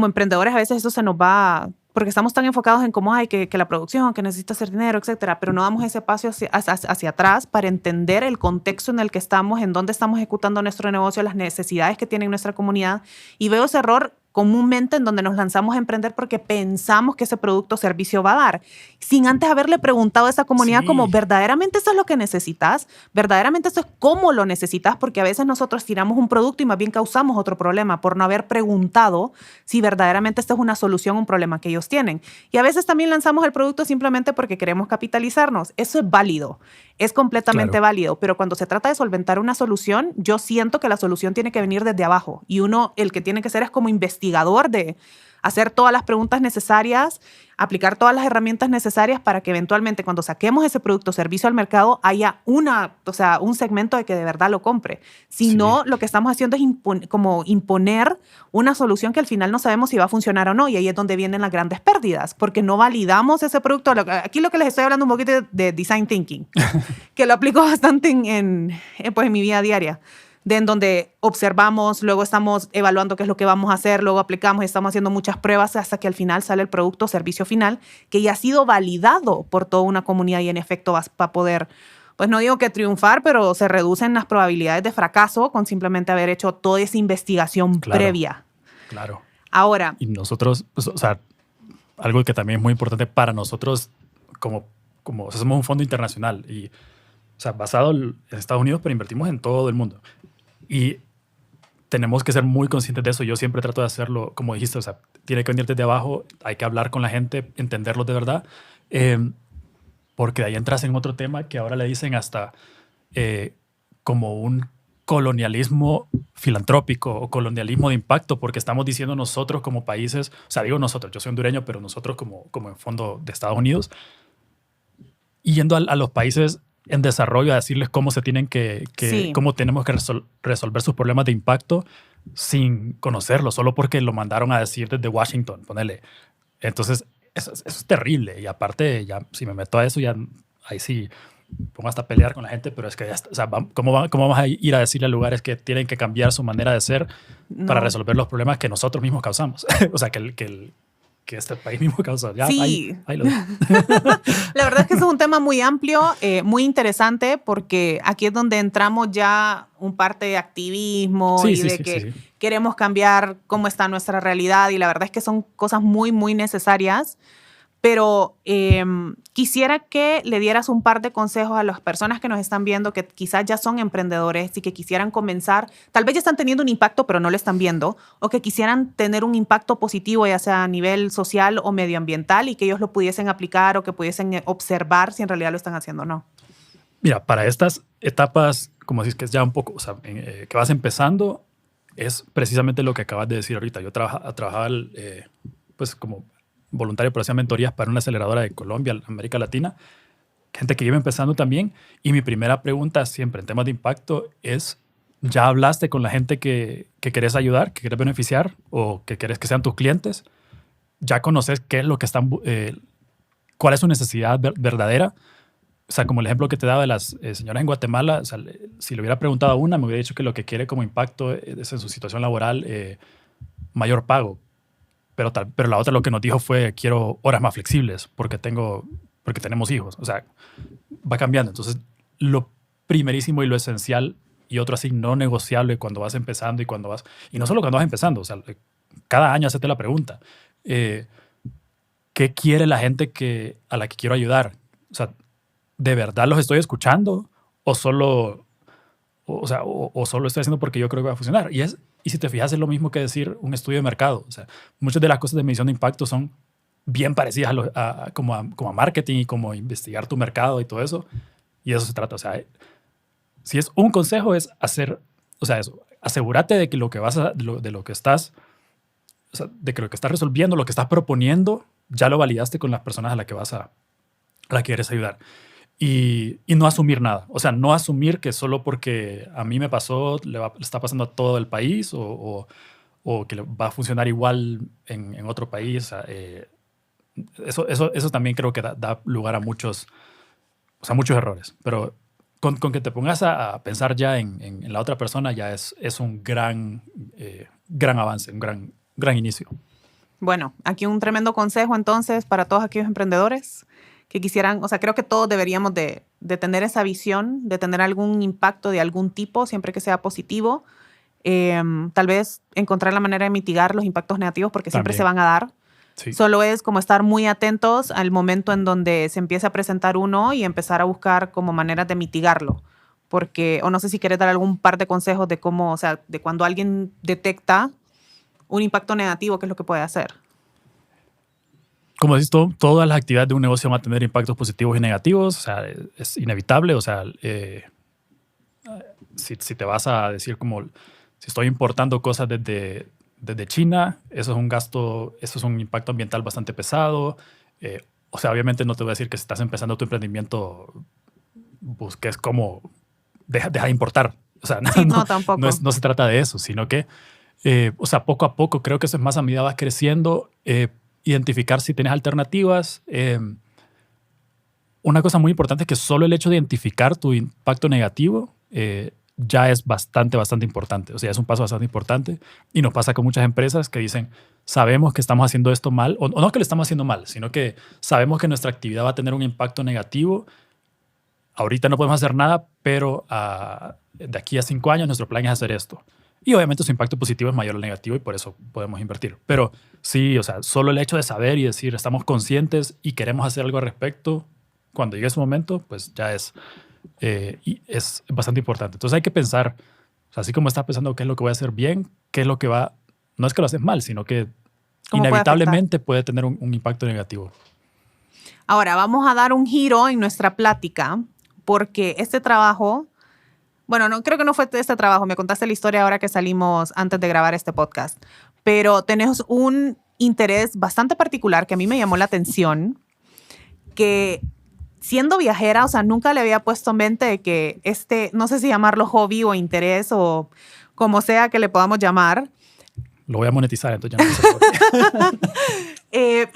emprendedores a veces eso se nos va, porque estamos tan enfocados en cómo hay que la producción, que necesita hacer dinero, etcétera, pero no damos ese paso hacia atrás para entender el contexto en el que estamos, en dónde estamos ejecutando nuestro negocio, las necesidades que tiene nuestra comunidad. Y veo ese error comúnmente en donde nos lanzamos a emprender porque pensamos que ese producto o servicio va a dar, sin antes haberle preguntado a esa comunidad como, ¿verdaderamente eso es lo que necesitas? ¿Verdaderamente eso es cómo lo necesitas? Porque a veces nosotros tiramos un producto y más bien causamos otro problema por no haber preguntado si verdaderamente esta es una solución a un problema que ellos tienen. Y a veces también lanzamos el producto simplemente porque queremos capitalizarnos. Eso es válido. Es completamente Claro. válido, pero cuando se trata de solventar una solución, yo siento que la solución tiene que venir desde abajo y uno, el que tiene que ser es como investigador de hacer todas las preguntas necesarias, aplicar todas las herramientas necesarias para que eventualmente cuando saquemos ese producto o servicio al mercado haya un segmento de que de verdad lo compre. Si Sí. no, lo que estamos haciendo es como imponer una solución que al final no sabemos si va a funcionar o no, y ahí es donde vienen las grandes pérdidas, porque no validamos ese producto. Aquí lo que les estoy hablando un poquito de design thinking, que lo aplico bastante pues, en mi vida diaria, en donde observamos, luego estamos evaluando qué es lo que vamos a hacer, luego aplicamos y estamos haciendo muchas pruebas hasta que al final sale el producto o servicio final que ya ha sido validado por toda una comunidad y en efecto va a poder, pues no digo que triunfar, pero se reducen las probabilidades de fracaso con simplemente haber hecho toda esa investigación Claro. previa. Claro. Ahora, Y nosotros, pues, o sea, algo que también es muy importante para nosotros o sea, somos un fondo internacional y, o sea, basado en Estados Unidos, pero invertimos en todo el mundo. Y tenemos que ser muy conscientes de eso. Yo siempre trato de hacerlo, como dijiste, o sea, tiene que venir desde abajo, hay que hablar con la gente, entenderlos de verdad, porque de ahí entras en otro tema que ahora le dicen hasta como un colonialismo filantrópico o colonialismo de impacto, porque estamos diciendo nosotros como países, o sea, digo nosotros, yo soy hondureño, pero nosotros como en fondo de Estados Unidos, yendo a los países en desarrollo a decirles cómo se tienen Sí. cómo tenemos que resolver sus problemas de impacto sin conocerlo, solo porque lo mandaron a decir desde Washington, ponele. Entonces, eso es terrible. Y aparte, ya si me meto a eso, ya ahí sí pongo hasta a pelear con la gente, pero es que ya está, o sea, ¿cómo vamos a ir a decirle a lugares que tienen que cambiar su manera de ser para no. resolver los problemas que nosotros mismos causamos? O sea, que este país mismo causa. Ya, Sí. ahí lo dejo. La verdad es que eso es un tema muy amplio, muy interesante, porque aquí es donde entramos ya un parte de activismo Sí, y sí, de sí, que sí, sí. queremos cambiar cómo está nuestra realidad y la verdad es que son cosas muy, muy necesarias. Pero quisiera que le dieras un par de consejos a las personas que nos están viendo, que quizás ya son emprendedores y que quisieran comenzar, tal vez ya están teniendo un impacto, pero no lo están viendo, o que quisieran tener un impacto positivo, ya sea a nivel social o medioambiental, y que ellos lo pudiesen aplicar o que pudiesen observar si en realidad lo están haciendo o no. Mira, para estas etapas, como decís que es ya un poco, o sea, que vas empezando, es precisamente lo que acabas de decir ahorita. Yo trabajaba pues como voluntario, pero hacía mentorías para una aceleradora de Colombia, América Latina, gente que iba empezando también. Y mi primera pregunta siempre en temas de impacto es, ¿ya hablaste con la gente que querés ayudar, que querés beneficiar o que querés que sean tus clientes? ¿Ya conoces qué es lo que cuál es su necesidad verdadera? O sea, como el ejemplo que te daba de las señoras en Guatemala, o sea, si le hubiera preguntado a una, me hubiera dicho que lo que quiere como impacto es en su situación laboral mayor pago. Pero la otra lo que nos dijo fue, quiero horas más flexibles porque tenemos hijos. O sea, va cambiando. Entonces, lo primerísimo y lo esencial y otro así no negociable cuando vas empezando y no solo cuando vas empezando, o sea, cada año hacete la pregunta. ¿Qué quiere la gente a la que quiero ayudar? O sea, ¿de verdad los estoy escuchando o solo, o solo estoy haciendo porque yo creo que va a funcionar? Y si te fijas, es lo mismo que decir un estudio de mercado. O sea, muchas de las cosas de medición de impacto son bien parecidas como a marketing y como investigar tu mercado y todo eso. Y de eso se trata. O sea, si es un consejo es o sea, eso, asegúrate de que de lo que estás, o sea, de que lo que estás resolviendo, lo que estás proponiendo, ya lo validaste con las personas a las que quieres ayudar. Y no asumir nada. O sea, no asumir que solo porque a mí me pasó, le está pasando a todo el país o que va a funcionar igual en otro país. O sea, eso también creo que da lugar a muchos errores. Pero con que te pongas a pensar ya en la otra persona ya es un gran avance, un gran inicio. Bueno, aquí un tremendo consejo entonces para todos aquellos emprendedores que quisieran, o sea, creo que todos deberíamos de tener esa visión, de tener algún impacto de algún tipo, siempre que sea positivo. Tal vez encontrar la manera de mitigar los impactos negativos porque siempre También. se van a dar. Sí. Solo es como estar muy atentos al momento en donde se empieza a presentar uno y empezar a buscar como maneras de mitigarlo. Porque, o no sé si quieres dar algún par de consejos de cómo, o sea, de cuando alguien detecta un impacto negativo, ¿qué es lo que puede hacer? como decís, todas las actividades de un negocio van a tener impactos positivos y negativos. O sea, es inevitable. O sea, si te vas a decir como, si estoy importando cosas desde China, eso es un gasto, eso es un impacto ambiental bastante pesado. O sea, obviamente no te voy a decir que si estás empezando tu emprendimiento, busques cómo deja de importar. O sea, Sí, no, tampoco. No se trata de eso, sino que, o sea, poco a poco, creo que eso es más a medida vas creciendo, identificar si tienes alternativas. Una cosa muy importante es que solo el hecho de identificar tu impacto negativo ya es bastante importante. O sea, es un paso bastante importante. Y nos pasa con muchas empresas que dicen, sabemos que estamos haciendo esto mal, o no que lo estamos haciendo mal, sino que sabemos que nuestra actividad va a tener un impacto negativo. Ahorita no podemos hacer nada, pero de aquí a 5 años nuestro plan es hacer esto. Y obviamente su impacto positivo es mayor al negativo y por eso podemos invertir. Pero sí, o sea, solo el hecho de saber y decir, estamos conscientes y queremos hacer algo al respecto, cuando llegue ese momento, pues ya y es bastante importante. Entonces hay que pensar, o sea, así como estás pensando qué es lo que voy a hacer bien, qué es lo que va, no es que lo haces mal, sino que inevitablemente puede tener un impacto negativo. Ahora, vamos a dar un giro en nuestra plática, porque este trabajo, bueno, no creo que no fue este trabajo, me contaste la historia ahora que salimos antes de grabar este podcast, pero tenés un interés bastante particular que a mí me llamó la atención, que siendo viajera, o sea, nunca le había puesto en mente de que no sé si llamarlo hobby o interés o como sea que le podamos llamar. Lo voy a monetizar, entonces ya no sé por qué.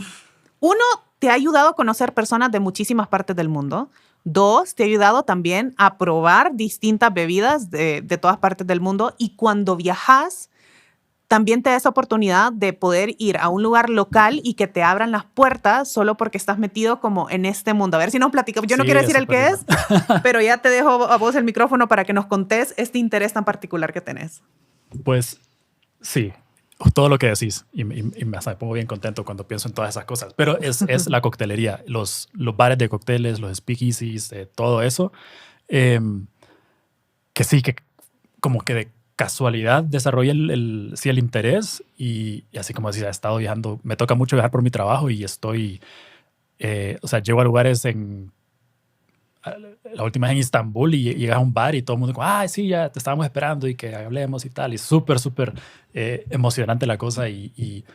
Uno, te ha ayudado a conocer personas de muchísimas partes del mundo. 2, te ha ayudado también a probar distintas bebidas de todas partes del mundo. Y cuando viajas, también te da esa oportunidad de poder ir a un lugar local y que te abran las puertas solo porque estás metido como en este mundo. A ver si nos platicamos. Yo no quiero decir el qué es, pero ya te dejo a vos el micrófono para que nos contés este interés tan particular que tenés. Pues sí, todo lo que decís y me pongo bien contento cuando pienso en todas esas cosas. Pero es la coctelería, los bares de cócteles, los speakeasies, todo eso. Que sí, que como que de casualidad desarrollé el interés y así como decía, he estado viajando, me toca mucho viajar por mi trabajo y estoy, o sea, llego a lugares la última vez en Istambul y llegas a un bar y todo el mundo como, sí, ya te estábamos esperando y que hablemos y tal, y súper emocionante la cosa y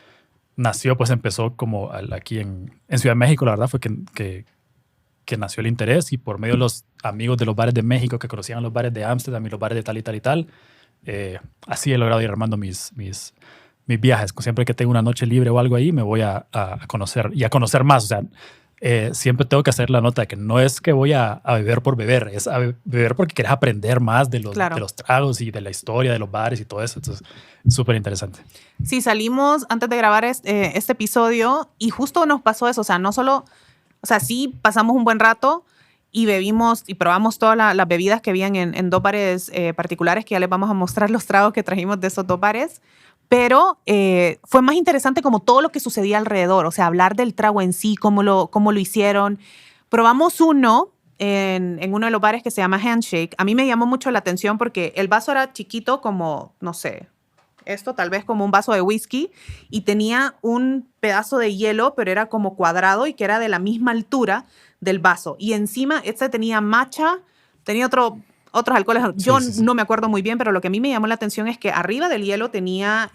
nació, pues empezó como aquí en Ciudad de México, la verdad fue que nació el interés y por medio de los amigos de los bares de México que conocían los bares de Ámsterdam y los bares de tal y tal y tal, así he logrado ir armando mis viajes. Siempre que tengo una noche libre o algo ahí, me voy a conocer y a conocer más. O sea, siempre tengo que hacer la nota de que no es que voy a beber por beber, es a beber porque querés aprender más de los tragos y de la historia de los bares y todo eso. Entonces, súper interesante. Sí, salimos antes de grabar este episodio y justo nos pasó eso. O sea, no solo, o sea, sí pasamos un buen rato y bebimos y probamos todas las bebidas que habían en 2 bares particulares, que ya les vamos a mostrar los tragos que trajimos de esos 2 bares. Pero fue más interesante como todo lo que sucedía alrededor, o sea, hablar del trago en sí, cómo lo hicieron. Probamos uno en uno de los bares que se llama Handshake. A mí me llamó mucho la atención porque el vaso era chiquito como, no sé, esto tal vez como un vaso de whisky y tenía un pedazo de hielo, pero era como cuadrado y que era de la misma altura del vaso. Y encima este tenía matcha, tenía otros alcoholes. Yo no me acuerdo muy bien, pero lo que a mí me llamó la atención es que arriba del hielo tenía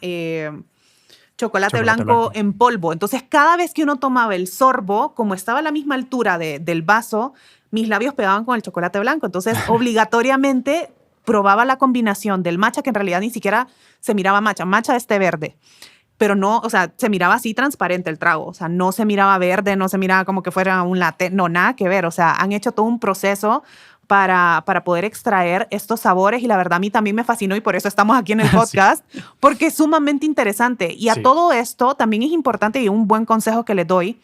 chocolate blanco en polvo. Entonces, cada vez que uno tomaba el sorbo, como estaba a la misma altura del vaso, mis labios pegaban con el chocolate blanco. Entonces, obligatoriamente probaba la combinación del matcha, que en realidad ni siquiera se miraba matcha. Matcha es té verde. Pero no, o sea, se miraba así transparente el trago. O sea, no se miraba verde, no se miraba como que fuera un latte. No, nada que ver. O sea, han hecho todo un proceso para poder extraer estos sabores y la verdad a mí también me fascinó y por eso estamos aquí en el podcast, porque es sumamente interesante. Y a todo esto también es importante y un buen consejo que les doy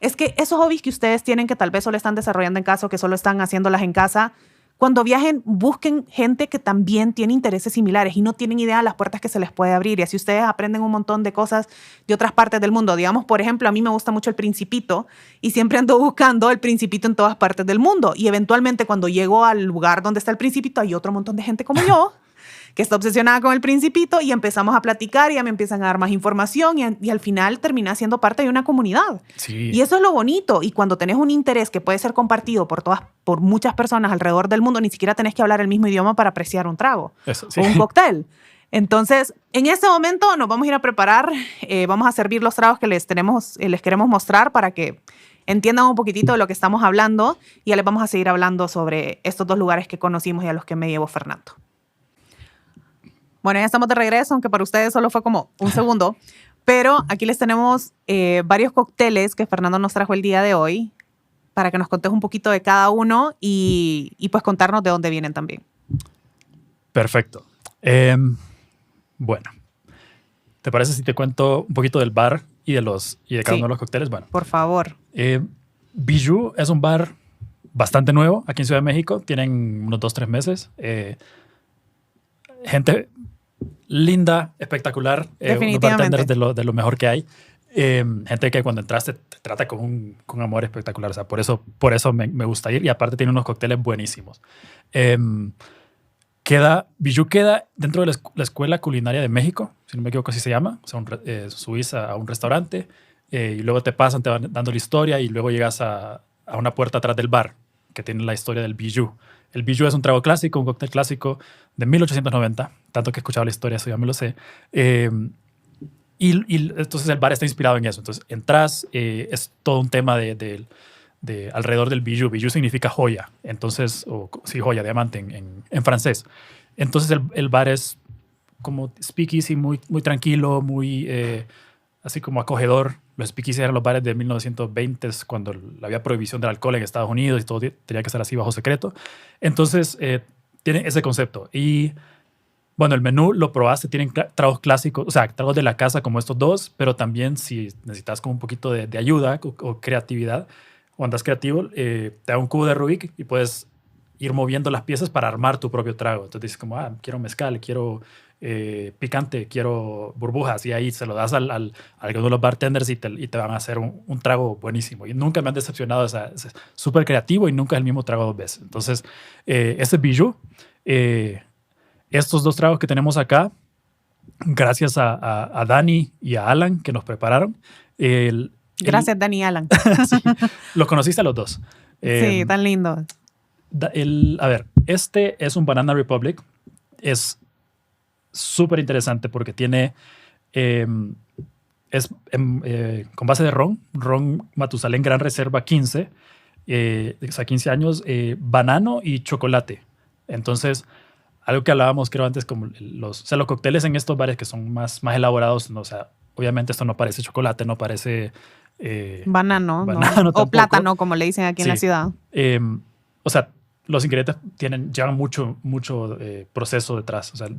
es que esos hobbies que ustedes tienen que tal vez solo están desarrollando en casa o que solo están haciéndolas en casa, cuando viajen, busquen gente que también tiene intereses similares y no tienen idea de las puertas que se les puede abrir. Y así ustedes aprenden un montón de cosas de otras partes del mundo. Digamos, por ejemplo, a mí me gusta mucho El Principito y siempre ando buscando El Principito en todas partes del mundo. Y eventualmente cuando llego al lugar donde está El Principito hay otro montón de gente como yo que está obsesionada con El Principito, y empezamos a platicar y ya me empiezan a dar más información y al final terminé siendo parte de una comunidad. Sí. Y eso es lo bonito. Y cuando tenés un interés que puede ser compartido por muchas personas alrededor del mundo, ni siquiera tenés que hablar el mismo idioma para apreciar un trago Eso, sí. o un cóctel. Entonces, en este momento nos vamos a ir a preparar, vamos a servir los tragos que les queremos mostrar para que entiendan un poquitito de lo que estamos hablando, y ya les vamos a seguir hablando sobre estos dos lugares que conocimos y a los que me llevó Fernando. Bueno, ya estamos de regreso, aunque para ustedes solo fue como un segundo, pero aquí les tenemos varios cócteles que Fernando nos trajo el día de hoy para que nos contes un poquito de cada uno y pues contarnos de dónde vienen también. Perfecto. Bueno, ¿te parece si te cuento un poquito del bar y de cada uno de los cócteles? Bueno, por favor. Bijou es un bar bastante nuevo aquí en Ciudad de México. Tienen unos 2-3 meses. Gente linda, espectacular. Unos bartenders de lo mejor que hay. Gente que cuando entraste te trata con un amor espectacular. O sea, por eso me gusta ir. Y aparte tiene unos cócteles buenísimos. Bijou queda dentro de la Escuela Culinaria de México, si no me equivoco así se llama. O sea, subís a un restaurante y luego te van dando la historia y luego llegas a una puerta atrás del bar que tiene la historia del Bijou. El Bijou es un trago clásico, un cóctel clásico de 1890. Tanto que he escuchado la historia, eso ya me lo sé. Y entonces el bar está inspirado en eso. Entonces entras, es todo un tema de alrededor del bijou. Bijou significa joya. Entonces, joya, diamante en francés. Entonces el bar es como speakeasy, muy, muy tranquilo, muy así como acogedor. Los speakeasy eran los bares de 1920, cuando había prohibición del alcohol en Estados Unidos y todo tenía que ser así bajo secreto. Entonces tiene ese concepto. Y bueno, el menú lo probaste, tienen tragos clásicos, o sea, tragos de la casa como estos dos, pero también si necesitas como un poquito de ayuda o creatividad, o andas creativo, te da un cubo de Rubik y puedes ir moviendo las piezas para armar tu propio trago. Entonces dices como, quiero mezcal, quiero picante, quiero burbujas, y ahí se lo das a alguno de los bartenders y te van a hacer un trago buenísimo. Y nunca me han decepcionado, es súper creativo y nunca es el mismo trago 2 veces. Entonces, ese Bijou, estos 2 tragos que tenemos acá, gracias a Dani y a Alan que nos prepararon. Gracias, Dani y Alan. Sí, los conociste a los 2. Sí, tan lindo. A ver, este es un Banana Republic. Es súper interesante porque tiene... con base de ron Matusalén Gran Reserva 15, o sea, 15 años, banano y chocolate. Entonces, algo que hablábamos creo antes, como los cócteles en estos bares que son más elaborados, ¿no? O sea, obviamente esto no parece chocolate, no parece... banano no. O plátano, como le dicen aquí en la ciudad. O sea, los ingredientes llevan mucho proceso detrás. O sea,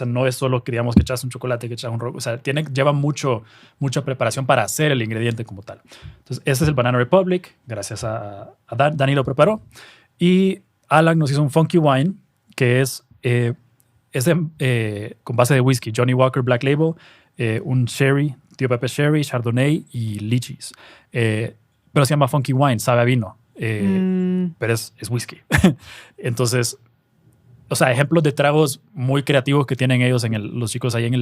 no es solo que digamos que echas un chocolate, que echas un rojo. O sea, lleva mucha preparación para hacer el ingrediente como tal. Entonces, este es el Banana Republic. Gracias a Dani lo preparó. Y Alan nos hizo un Funky Wine, que es con base de whisky. Johnny Walker Black Label, un Sherry, Tío Pepe Sherry, Chardonnay y Lychees. Pero se llama Funky Wine, sabe a vino. Pero es whisky. Entonces, o sea, ejemplos de tragos muy creativos que tienen ellos, los chicos ahí en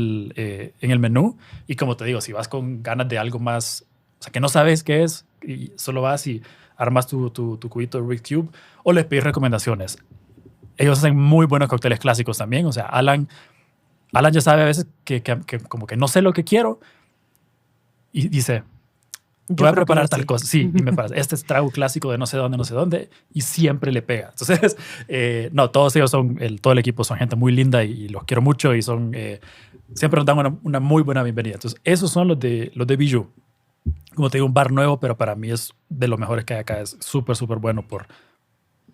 el menú. Y como te digo, si vas con ganas de algo más, o sea, que no sabes qué es, y solo vas y armas tu cubito de Rubik's Cube, o les pides recomendaciones. Ellos hacen muy buenos cócteles clásicos también. O sea, Alan ya sabe a veces que como que no sé lo que quiero y dice... Voy a preparar tal cosa. Sí, y me parece. Este es trago clásico de no sé dónde, y siempre le pega. Entonces, no, todos ellos todo el equipo son gente muy linda y los quiero mucho y siempre nos dan una muy buena bienvenida. Entonces, esos son los de Bijou. Como te digo, un bar nuevo, pero para mí es de los mejores que hay acá. Es súper, súper bueno por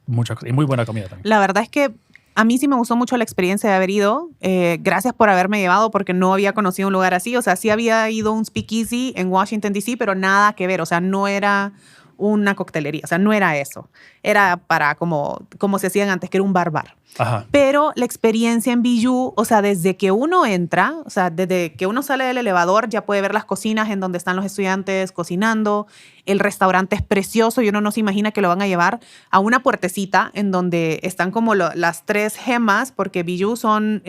mucha cosa y muy buena comida también. La verdad es que a mí sí me gustó mucho la experiencia de haber ido. Gracias por haberme llevado porque no había conocido un lugar así. O sea, sí había ido a un speakeasy en Washington, D.C., pero nada que ver. O sea, no era una coctelería. O sea, no era eso. Era para como se hacían antes, que era un bar. Ajá. Pero la experiencia en Bijou, o sea, desde que uno entra, o sea, desde que uno sale del elevador, ya puede ver las cocinas en donde están los estudiantes cocinando. El restaurante es precioso y uno no se imagina que lo van a llevar a una puertecita en donde están como las 3 gemas, porque Bijou son...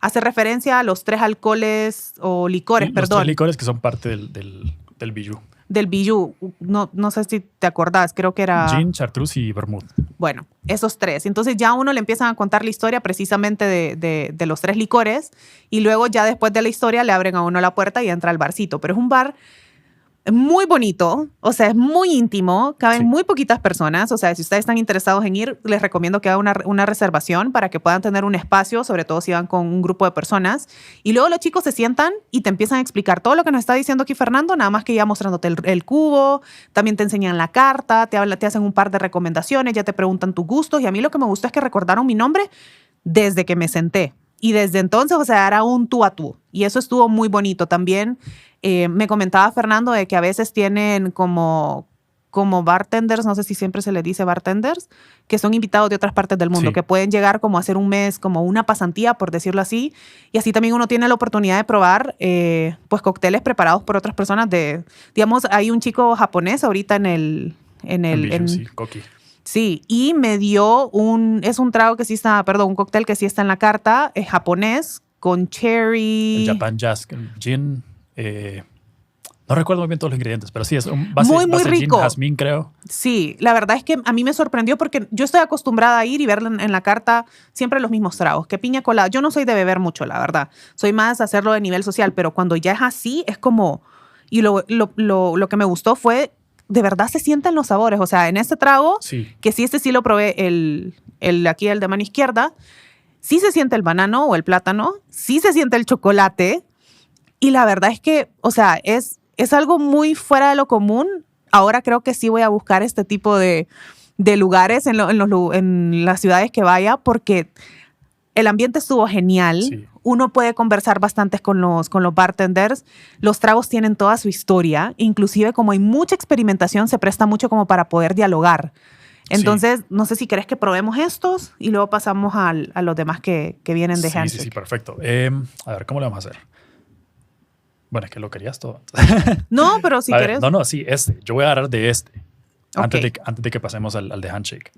hace referencia a los 3 alcoholes o licores, Los 3 licores que son parte del Bijou. Del Bijou. No sé si te acordás, creo que era... Gin, chartreuse y vermouth. Bueno, esos 3. Entonces ya a uno le empiezan a contar la historia precisamente de los 3 licores y luego ya después de la historia le abren a uno la puerta y entra al barcito. Pero es un bar muy bonito, o sea, es muy íntimo, caben muy poquitas personas, o sea, si ustedes están interesados en ir, les recomiendo que hagan una reservación para que puedan tener un espacio, sobre todo si van con un grupo de personas, y luego los chicos se sientan y te empiezan a explicar todo lo que nos está diciendo aquí Fernando, nada más que ya mostrándote el cubo, también te enseñan la carta, te hacen un par de recomendaciones, ya te preguntan tus gustos, y a mí lo que me gustó es que recordaron mi nombre desde que me senté. Y desde entonces, o sea, era un tú a tú. Y eso estuvo muy bonito. También me comentaba Fernando de que a veces tienen como bartenders, no sé si siempre se les dice bartenders, que son invitados de otras partes del mundo, que pueden llegar como a hacer un mes, como una pasantía, por decirlo así. Y así también uno tiene la oportunidad de probar pues cócteles preparados por otras personas. Digamos, hay un chico japonés ahorita en Koki. Sí, y me dio un trago que sí está, perdón, un cóctel que sí está en la carta, es japonés, con cherry. El Japan Jazz, gin, no recuerdo muy bien todos los ingredientes, pero sí, es un muy rico. Gin, jazmín, creo. Sí, la verdad es que a mí me sorprendió porque yo estoy acostumbrada a ir y ver en la carta siempre los mismos tragos, que piña colada. Yo no soy de beber mucho, la verdad. Soy más hacerlo de nivel social, pero cuando ya es así, es como... Y lo que me gustó fue... De verdad se sienten los sabores. O sea, en este trago, que sí, este sí lo probé, aquí el de mano izquierda, sí se siente el banano o el plátano, sí se siente el chocolate. Y la verdad es que, o sea, es algo muy fuera de lo común. Ahora creo que sí voy a buscar este tipo de lugares en las ciudades que vaya, porque el ambiente estuvo genial. Sí. Uno puede conversar bastante con los bartenders. Los tragos tienen toda su historia. Inclusive, como hay mucha experimentación, se presta mucho como para poder dialogar. Entonces, no sé si querés que probemos estos y luego pasamos a los demás que vienen de Handshake. Sí, perfecto. A ver, ¿cómo le vamos a hacer? Bueno, es que lo querías todo. No, pero si querés... No, sí, este. Yo voy a agarrar de este. Okay. Antes de que pasemos al de Handshake.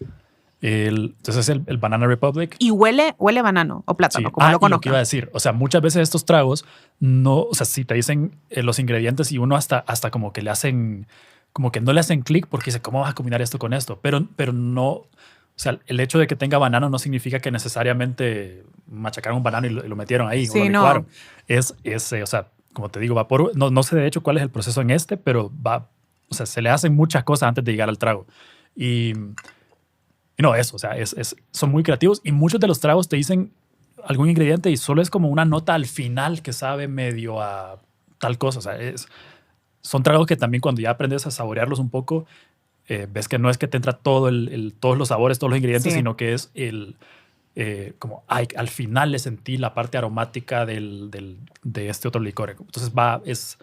Entonces es el Banana Republic. Y huele banano o plátano, como lo conozco. Lo que iba a decir, o sea, muchas veces estos tragos no, o sea, si te dicen los ingredientes y uno hasta como que le hacen, como que no le hacen clic porque dice, ¿cómo vas a combinar esto con esto? Pero no, o sea, el hecho de que tenga banano no significa que necesariamente machacaron un banano y lo metieron ahí o lo licuaron. O sea, como te digo, no sé de hecho cuál es el proceso en este, pero o sea, se le hacen muchas cosas antes de llegar al trago. Y no, eso, o sea, son muy creativos y muchos de los tragos te dicen algún ingrediente y solo es como una nota al final que sabe medio a tal cosa. O sea, son tragos que también cuando ya aprendes a saborearlos un poco, ves que no es que te entra todos los sabores, todos los ingredientes, sino que es como al final le sentí la parte aromática de este otro licor. Entonces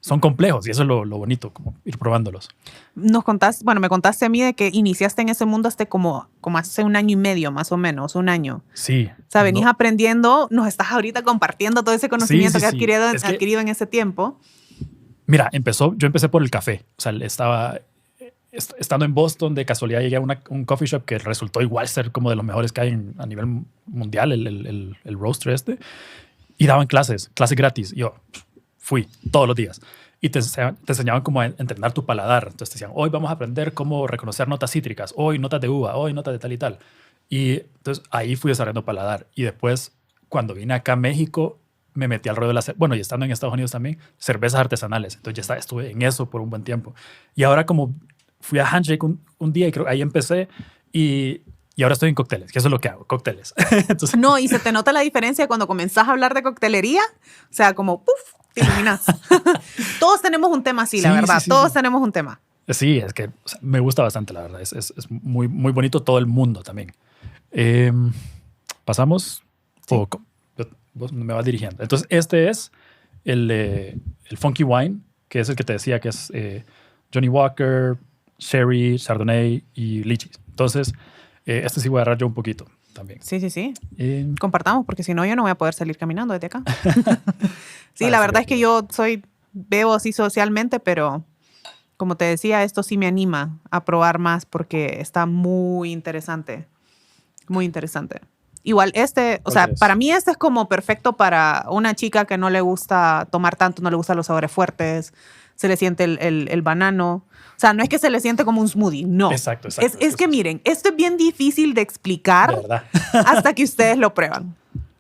son complejos y eso es lo bonito, como ir probándolos. Me contaste a mí de que iniciaste en ese mundo hasta como hace 1 año y medio, más o menos, 1 año. Sí. O sea, venís aprendiendo, nos estás ahorita compartiendo todo ese conocimiento que has adquirido en ese tiempo. Mira, yo empecé por el café. O sea, estando en Boston, de casualidad llegué a un coffee shop que resultó igual ser como de los mejores que hay a nivel mundial, el roaster y daban clases gratis. Yo fui todos los días y te enseñaban cómo entrenar tu paladar. Entonces te decían, hoy vamos a aprender cómo reconocer notas cítricas, hoy notas de uva, hoy notas de tal y tal. Y entonces ahí fui desarrollando paladar. Y después, cuando vine acá a México, me metí al rollo de y estando en Estados Unidos también, cervezas artesanales. Entonces ya estuve en eso por un buen tiempo. Y ahora como fui a Handshake un día y creo ahí empecé y ahora estoy en cócteles, que eso es lo que hago, cócteles. Entonces, no, y se te nota la diferencia cuando comenzás a hablar de coctelería. O sea, como ¡puf! Te iluminas. Todos tenemos un tema así, la verdad. Todos tenemos un tema. Sí, es que me gusta bastante, la verdad. Es muy, muy bonito todo el mundo también. Pasamos. Vos me vas dirigiendo. Entonces, este es el Funky Wine, que es el que te decía que es Johnny Walker, sherry, chardonnay y lichis. Entonces, este sí voy a agarrar yo un poquito también. Sí. Compartamos, porque si no, yo no voy a poder salir caminando desde acá. Sí, la verdad es que yo bebo así socialmente, pero como te decía, esto sí me anima a probar más porque está muy interesante. Muy interesante. Igual o sea, para mí este es como perfecto para una chica que no le gusta tomar tanto, no le gustan los sabores fuertes, se le siente el banano. O sea, no es que se le siente como un smoothie, no. Exacto. Es que miren, esto es bien difícil de explicar De verdad. hasta que ustedes lo prueban.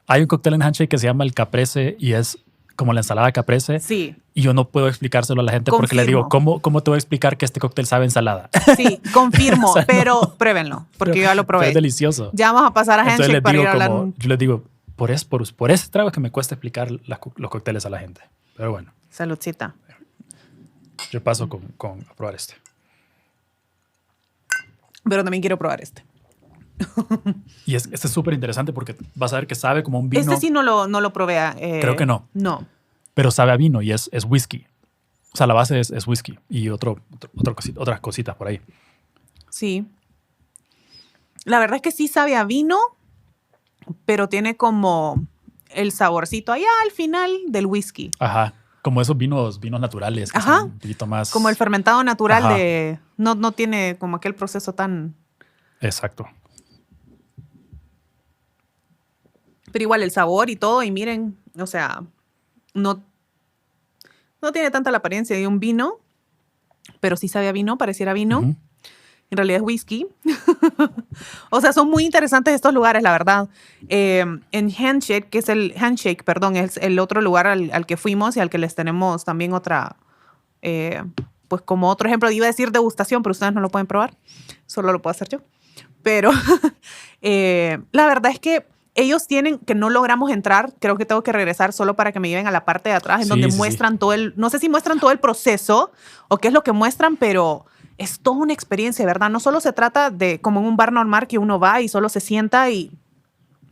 Hay un cóctel en Handshake que se llama el caprese y es como la ensalada caprese. Sí. Y yo no puedo explicárselo a la gente porque le digo, ¿cómo te voy a explicar que este cóctel sabe a ensalada? Sí, confirmo, O sea, pero no. pruébenlo, porque yo ya lo probé. Es delicioso. Ya vamos a pasar a Entonces Handshake les para digo ir a hablar. yo les digo, por ese trago es que me cuesta explicar los cócteles a la gente. Pero bueno, Saludcita. yo paso con a probar este. Pero también quiero probar este. Y este es súper interesante porque vas a ver que sabe como un vino. Este sí no lo probé. Creo que no. No. Pero sabe a vino y es whisky. O sea, la base es whisky y otras cositas por ahí. Sí. La verdad es que sí sabe a vino, pero tiene como el saborcito allá al final del whisky. Ajá. Como esos vinos naturales. Que Ajá. son un poquito más... Como el fermentado natural Ajá. de... No tiene como aquel proceso tan... Exacto. Pero igual el sabor y todo, y miren, o sea, no tiene tanta la apariencia de un vino, pero sí sabe a vino, pareciera vino. Ujú. En realidad es whisky. O sea, son muy interesantes estos lugares, la verdad. En Handshake, es el otro lugar al que fuimos y al que les tenemos también otra, pues como otro ejemplo, iba a decir degustación, pero ustedes no lo pueden probar, solo lo puedo hacer yo. Pero la verdad es que ellos tienen, que no logramos entrar, creo que tengo que regresar solo para que me lleven a la parte de atrás, en Sí, donde sí, muestran todo no sé si muestran todo el proceso o qué es lo que muestran, pero es toda una experiencia, ¿verdad? No solo se trata de como en un bar normal que uno va y solo se sienta y,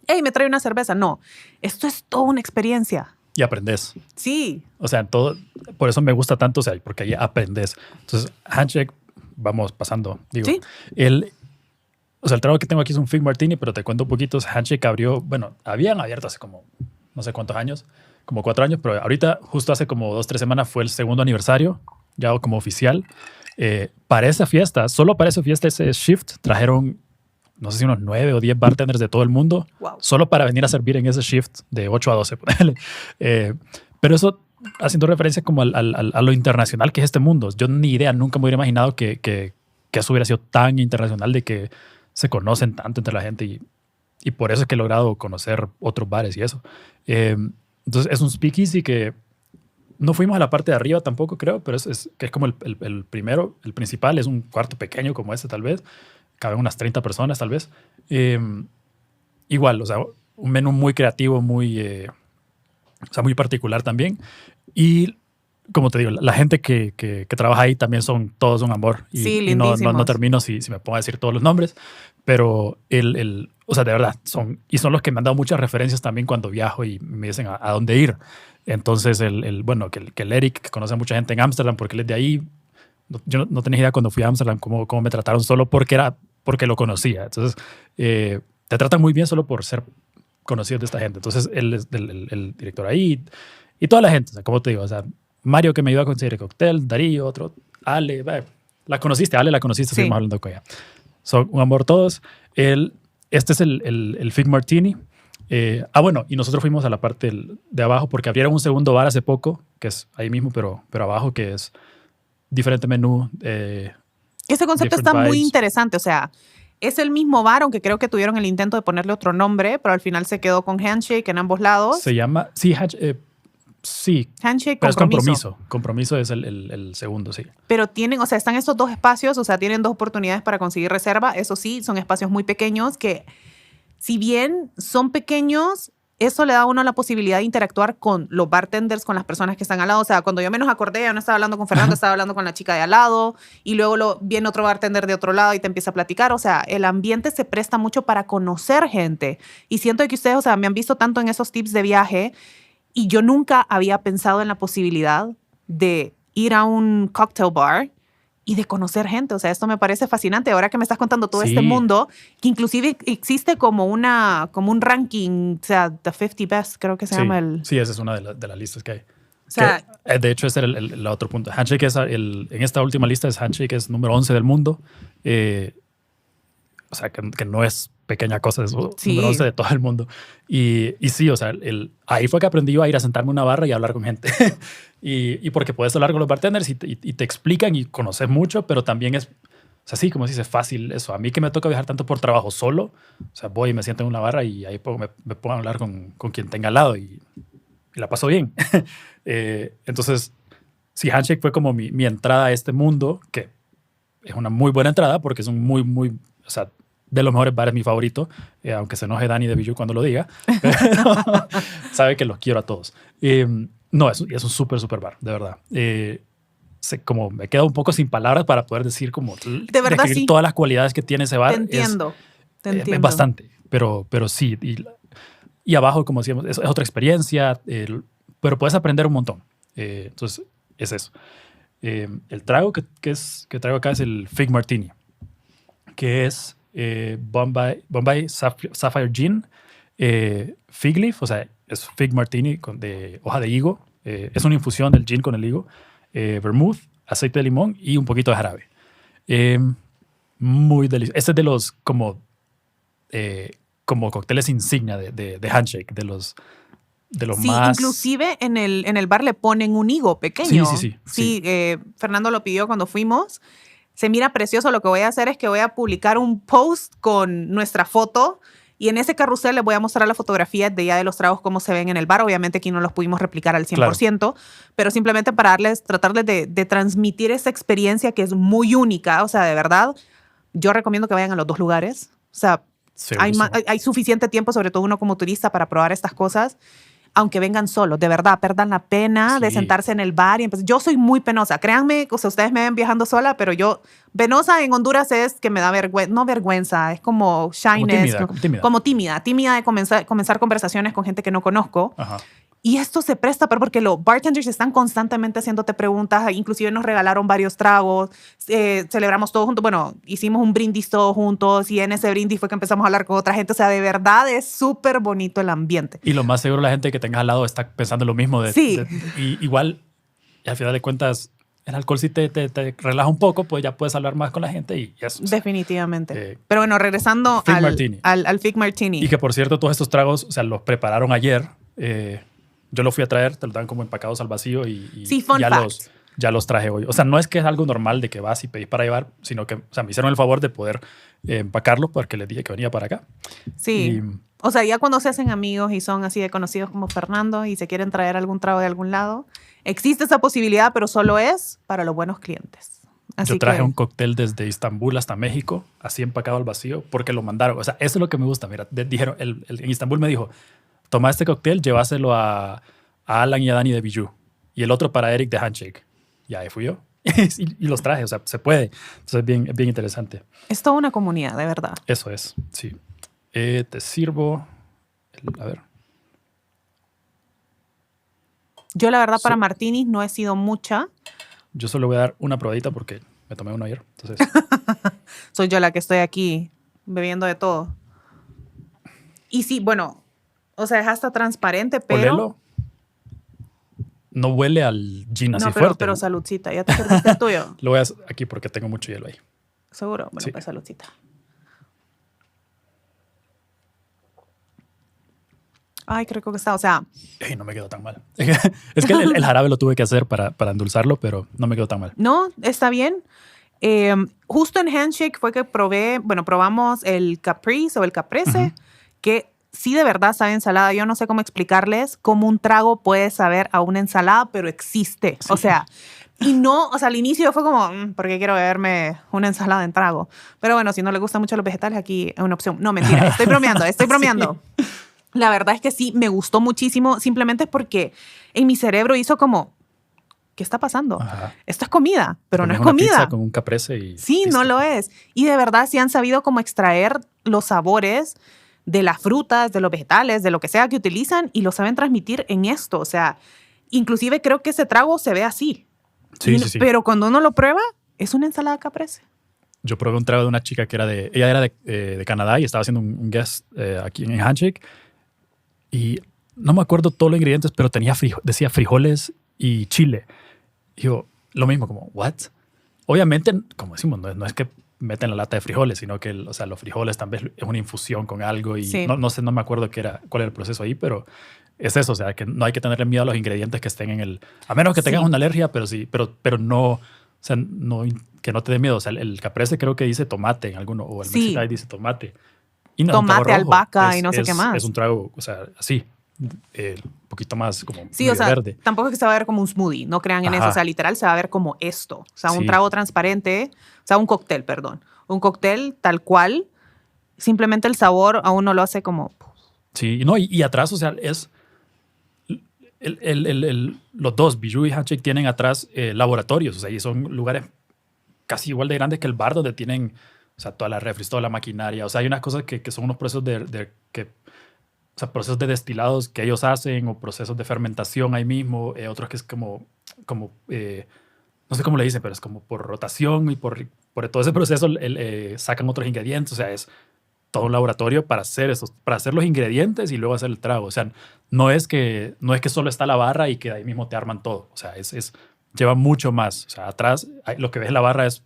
hey, me trae una cerveza. No, esto es toda una experiencia. Y aprendes. Sí. O sea, por eso me gusta tanto, o sea, porque ahí aprendes. Entonces, Handshake, vamos pasando. Digo, Sí. O sea, el trago que tengo aquí es un Fig Martini, pero te cuento un poquito. Handshake abrió, bueno, habían abierto hace como no sé cuántos años, como 4 años, pero ahorita, justo hace como 2, 3 semanas, fue el segundo aniversario, ya como oficial. Para esa fiesta, solo para esa fiesta, ese shift, trajeron, no sé si unos 9 o 10 bartenders de todo el mundo, Wow. solo para venir a servir en ese shift de 8 a 12. Pero eso haciendo referencia como a lo internacional que es este mundo. Yo ni idea, nunca me hubiera imaginado que eso hubiera sido tan internacional, de que se conocen tanto entre la gente, y por eso es que he logrado conocer otros bares y eso. Entonces es un speakeasy que no fuimos a la parte de arriba tampoco, creo, pero que es como el primero, el principal. Es un cuarto pequeño como este, tal vez. Caben unas 30 personas, tal vez. Igual, o sea, un menú muy creativo, muy particular también. Y como te digo, la gente que trabaja ahí también todos un amor. Y, Sí, y no lindísimos. termino si me pongo a decir todos los nombres, pero o sea, de verdad, son los que me han dado muchas referencias también cuando viajo y me dicen a dónde ir. Entonces, bueno, que el Eric, que conoce a mucha gente en Ámsterdam porque él es de ahí. Yo no tenía idea cuando fui a Ámsterdam cómo me trataron, solo porque lo conocía. Entonces, te tratan muy bien solo por ser conocidos de esta gente. Entonces, él es el director ahí, y toda la gente, o sea, como te digo, o sea, Mario, que me ayudó a conseguir el cóctel, Darío, otro, Ale, la conociste, Sí. estuvimos hablando con ella. Son un amor todos. Este es el Fig Martini. Bueno, y nosotros fuimos a la parte de abajo porque abrieron un segundo bar hace poco, que es ahí mismo, pero abajo, que es diferente menú. Este concepto Different está muy vibes. interesante, o sea, es el mismo bar, aunque creo que tuvieron el intento de ponerle otro nombre, pero al final se quedó con Handshake en ambos lados. Se llama, sí, Handshake, pero compromiso. es compromiso. Compromiso es el segundo, sí. Pero tienen, o sea, están estos dos espacios, o sea, tienen 2 oportunidades para conseguir reserva. Eso sí, son espacios muy pequeños que, si bien son pequeños, eso le da a uno la posibilidad de interactuar con los bartenders, con las personas que están al lado. O sea, cuando yo menos acordé, ya no estaba hablando con Fernando, estaba hablando con la chica de al lado, y luego viene otro bartender de otro lado y te empieza a platicar. O sea, el ambiente se presta mucho para conocer gente. Y siento que ustedes, o sea, me han visto tanto en esos tips de viaje, y yo nunca había pensado en la posibilidad de ir a un cocktail bar y de conocer gente. O sea, esto me parece fascinante. Ahora que me estás contando todo Sí. este mundo, que inclusive existe como un ranking, o sea, The 50 Best, creo que se llama el... Sí, esa es una de las listas que hay. O sea, De hecho, ese era el otro punto. Handshake en esta última lista Handshake es número 11 del mundo. O sea, que no es pequeña cosa, es Sí. número 11 de todo el mundo. Y sí, o sea, ahí fue que aprendí yo a ir a sentarme en una barra y a hablar con gente. y porque puedes hablar con los bartenders y te explican y conoces mucho, pero también es, o sea, sí, como se dice, fácil eso. A mí que me toca viajar tanto por trabajo solo, o sea, voy y me siento en una barra y ahí me pongo a hablar con quien tenga al lado y la paso bien. Entonces, sí, Handshake fue como mi entrada a este mundo, que es una muy buena entrada porque es un muy, o sea, de los mejores bares, mi favorito, aunque se enoje Dani de Bijou cuando lo diga, pero sabe que los quiero a todos. No, es un súper bar, de verdad. Como me quedo un poco sin palabras para poder decir como de verdad, describir sí. todas las cualidades que tiene ese bar. Te entiendo. Es bastante, pero sí. Y abajo, como decíamos, es otra experiencia, pero puedes aprender un montón. Entonces, es eso. El trago que traigo acá es el Fig Martini, que es Bombay Sapphire Gin, Fig Leaf, o sea, es Fig Martini de hoja de higo. Es una infusión del gin con el higo, vermouth, aceite de limón y un poquito de jarabe. Muy delicioso. Este es de los como cócteles insignia de Handshake, de los sí, más... inclusive en el bar le ponen un higo pequeño. Sí. Fernando lo pidió cuando fuimos. Se mira precioso. Lo que voy a hacer es que voy a publicar un post con nuestra foto y en ese carrusel les voy a mostrar las fotografías de ya de los tragos, cómo se ven en el bar. Obviamente aquí no los pudimos replicar al 100%, claro, pero simplemente para tratarles de transmitir esa experiencia que es muy única. O sea, de verdad, yo recomiendo que vayan a los dos lugares. O sea, hay suficiente tiempo, sobre todo uno como turista, para probar estas cosas. Aunque vengan solos, de verdad, perdan la pena de sentarse en el bar. Yo soy muy penosa, créanme, o sea, ustedes me ven viajando sola, pero yo, penosa en Honduras es que me da vergüenza, no vergüenza, es como shyness, como tímida de comenzar conversaciones con gente que no conozco. Ajá. Y esto se presta porque los bartenders están constantemente haciéndote preguntas. Inclusive nos regalaron varios tragos. Celebramos todos juntos. Bueno, hicimos un brindis todos juntos y en ese brindis fue que empezamos a hablar con otra gente. O sea, de verdad es súper bonito el ambiente. Y lo más seguro la gente que tengas al lado está pensando lo mismo. Sí. Y igual, al final de cuentas, el alcohol si te relaja un poco, pues ya puedes hablar más con la gente y eso. Definitivamente. Pero bueno, regresando al Fig Martini. Y que por cierto, todos estos tragos, o sea, los prepararon ayer. Yo los fui a traer, te los dan como empacados al vacío y sí, ya los traje hoy. O sea, no es que es algo normal de que vas y pedís para llevar, sino que, o sea, me hicieron el favor de poder empacarlo porque les dije que venía para acá. Sí. O sea, ya cuando se hacen amigos y son así de conocidos como Fernando y se quieren traer algún trago de algún lado, existe esa posibilidad, pero solo es para los buenos clientes. Así yo traje un cóctel desde Istambul hasta México, así empacado al vacío, porque lo mandaron. O sea, eso es lo que me gusta. Mira, dijeron, en Istambul me dijo, toma este cóctel, llévaselo a Alan y a Dani de Bijou. Y el otro para Eric de Handshake. Y ahí fui yo. y los traje, o sea, se puede. Entonces es bien interesante. Es toda una comunidad, de verdad. Eso es, sí. Te sirvo... a ver. Yo la verdad para martinis no he sido mucha. Yo solo voy a dar una probadita porque me tomé uno ayer. Entonces. Soy yo la que estoy aquí bebiendo de todo. Y sí, bueno... O sea, es hasta transparente, pero... Olelo. No huele al gin así fuerte. fuerte. Pero saludcita. ¿Ya te serviste el tuyo? Lo voy a hacer aquí porque tengo mucho hielo ahí. ¿Seguro? Bueno, sí. Pues saludcita. Ay, creo que está, o sea... No me quedó tan mal. Es que el jarabe lo tuve que hacer para endulzarlo, pero no me quedó tan mal. No, está bien. Justo en Handshake fue que probamos el Caprice o el Caprese, que... Sí, de verdad sabe ensalada. Yo no sé cómo explicarles cómo un trago puede saber a una ensalada, pero existe. Sí. O sea, y no, o sea, al inicio fue como, ¿por qué quiero beberme una ensalada en trago? Pero bueno, si no le gustan mucho los vegetales, aquí es una opción. No, mentira, estoy bromeando. Sí. La verdad es que sí, me gustó muchísimo. Simplemente es porque en mi cerebro hizo como, ¿qué está pasando? Ajá. Esto es comida, pero no es una comida. Pizza con un caprese y sí, listo. No lo es. Y de verdad sí han sabido cómo extraer los sabores de las frutas, de los vegetales, de lo que sea que utilizan y lo saben transmitir en esto. O sea, inclusive creo que ese trago se ve así. Sí. Pero cuando uno lo prueba, ¿Es una ensalada caprese? Yo probé un trago de una chica que ella era de Canadá y estaba haciendo un guest aquí en Handshake. Y no me acuerdo todos los ingredientes, pero decía frijoles y chile. Y yo, lo mismo, como, ¿what? Obviamente, como decimos, no es que meten la lata de frijoles, sino que los frijoles también es una infusión con algo. Y Sí. no sé, no me acuerdo cuál era el proceso ahí, pero es eso. O sea, que no hay que tenerle miedo a los ingredientes que estén en el... A menos que tengas una alergia, pero sí, pero no... O sea, que no te dé miedo. O sea, el caprese creo que dice tomate en alguno, o el Mexicali dice tomate. Y no, tomate, albahaca y no sé qué más. Es un trago, o sea, así, un poquito más como sí, o sea, verde. Tampoco es que se va a ver como un smoothie, no crean en eso. O sea, literal se va a ver como esto. O sea, un Sí. trago transparente, o sea, un cóctel, perdón. Un cóctel tal cual, simplemente el sabor a uno lo hace como... Sí, no, y atrás, o sea, es... los dos, Bijou y Handshake, tienen atrás laboratorios, o sea, y son lugares casi igual de grandes que el bar, donde tienen, o sea, todas las refris, toda la maquinaria. O sea, hay unas cosas que son unos procesos o sea, procesos de destilados que ellos hacen, o procesos de fermentación ahí mismo, otros que es como no sé cómo le dicen, pero es como por rotación, y por todo ese proceso sacan otros ingredientes. O sea, es todo un laboratorio para hacer los ingredientes y luego hacer el trago. O sea, no es que solo está la barra y que ahí mismo te arman todo. O sea, lleva mucho más. O sea, atrás lo que ves en la barra es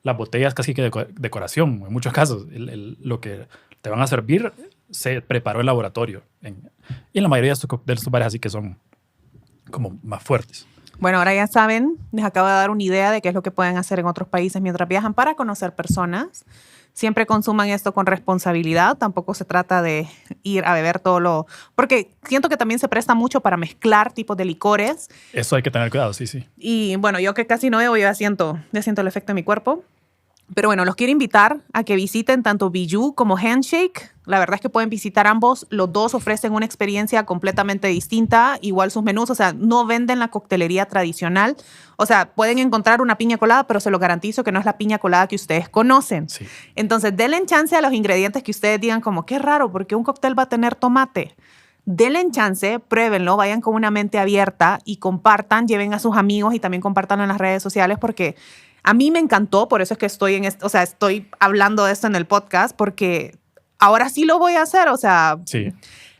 las botellas, casi que decoración. En muchos casos, lo que te van a servir se preparó en laboratorio. Y en la mayoría de estos bares así que son como más fuertes. Bueno, ahora ya saben, les acabo de dar una idea de qué es lo que pueden hacer en otros países mientras viajan para conocer personas. Siempre consuman esto con responsabilidad. Tampoco se trata de ir a beber porque siento que también se presta mucho para mezclar tipos de licores. Eso hay que tener cuidado, sí, sí. Y bueno, yo que casi no bebo, ya siento el efecto en mi cuerpo. Pero bueno, los quiero invitar a que visiten tanto Bijou como Handshake. La verdad es que pueden visitar ambos. Los dos ofrecen una experiencia completamente distinta. Igual sus menús, o sea, no venden la coctelería tradicional. O sea, pueden encontrar una piña colada, pero se lo garantizo que no es la piña colada que ustedes conocen. Sí. Entonces, denle chance a los ingredientes que ustedes digan como, qué raro, porque un cóctel va a tener tomate. Denle chance, pruébenlo, vayan con una mente abierta y compartan, lleven a sus amigos y también compartanlo en las redes sociales, porque a mí me encantó, por eso es que estoy hablando de esto en el podcast, porque ahora sí lo voy a hacer. O sea, sí.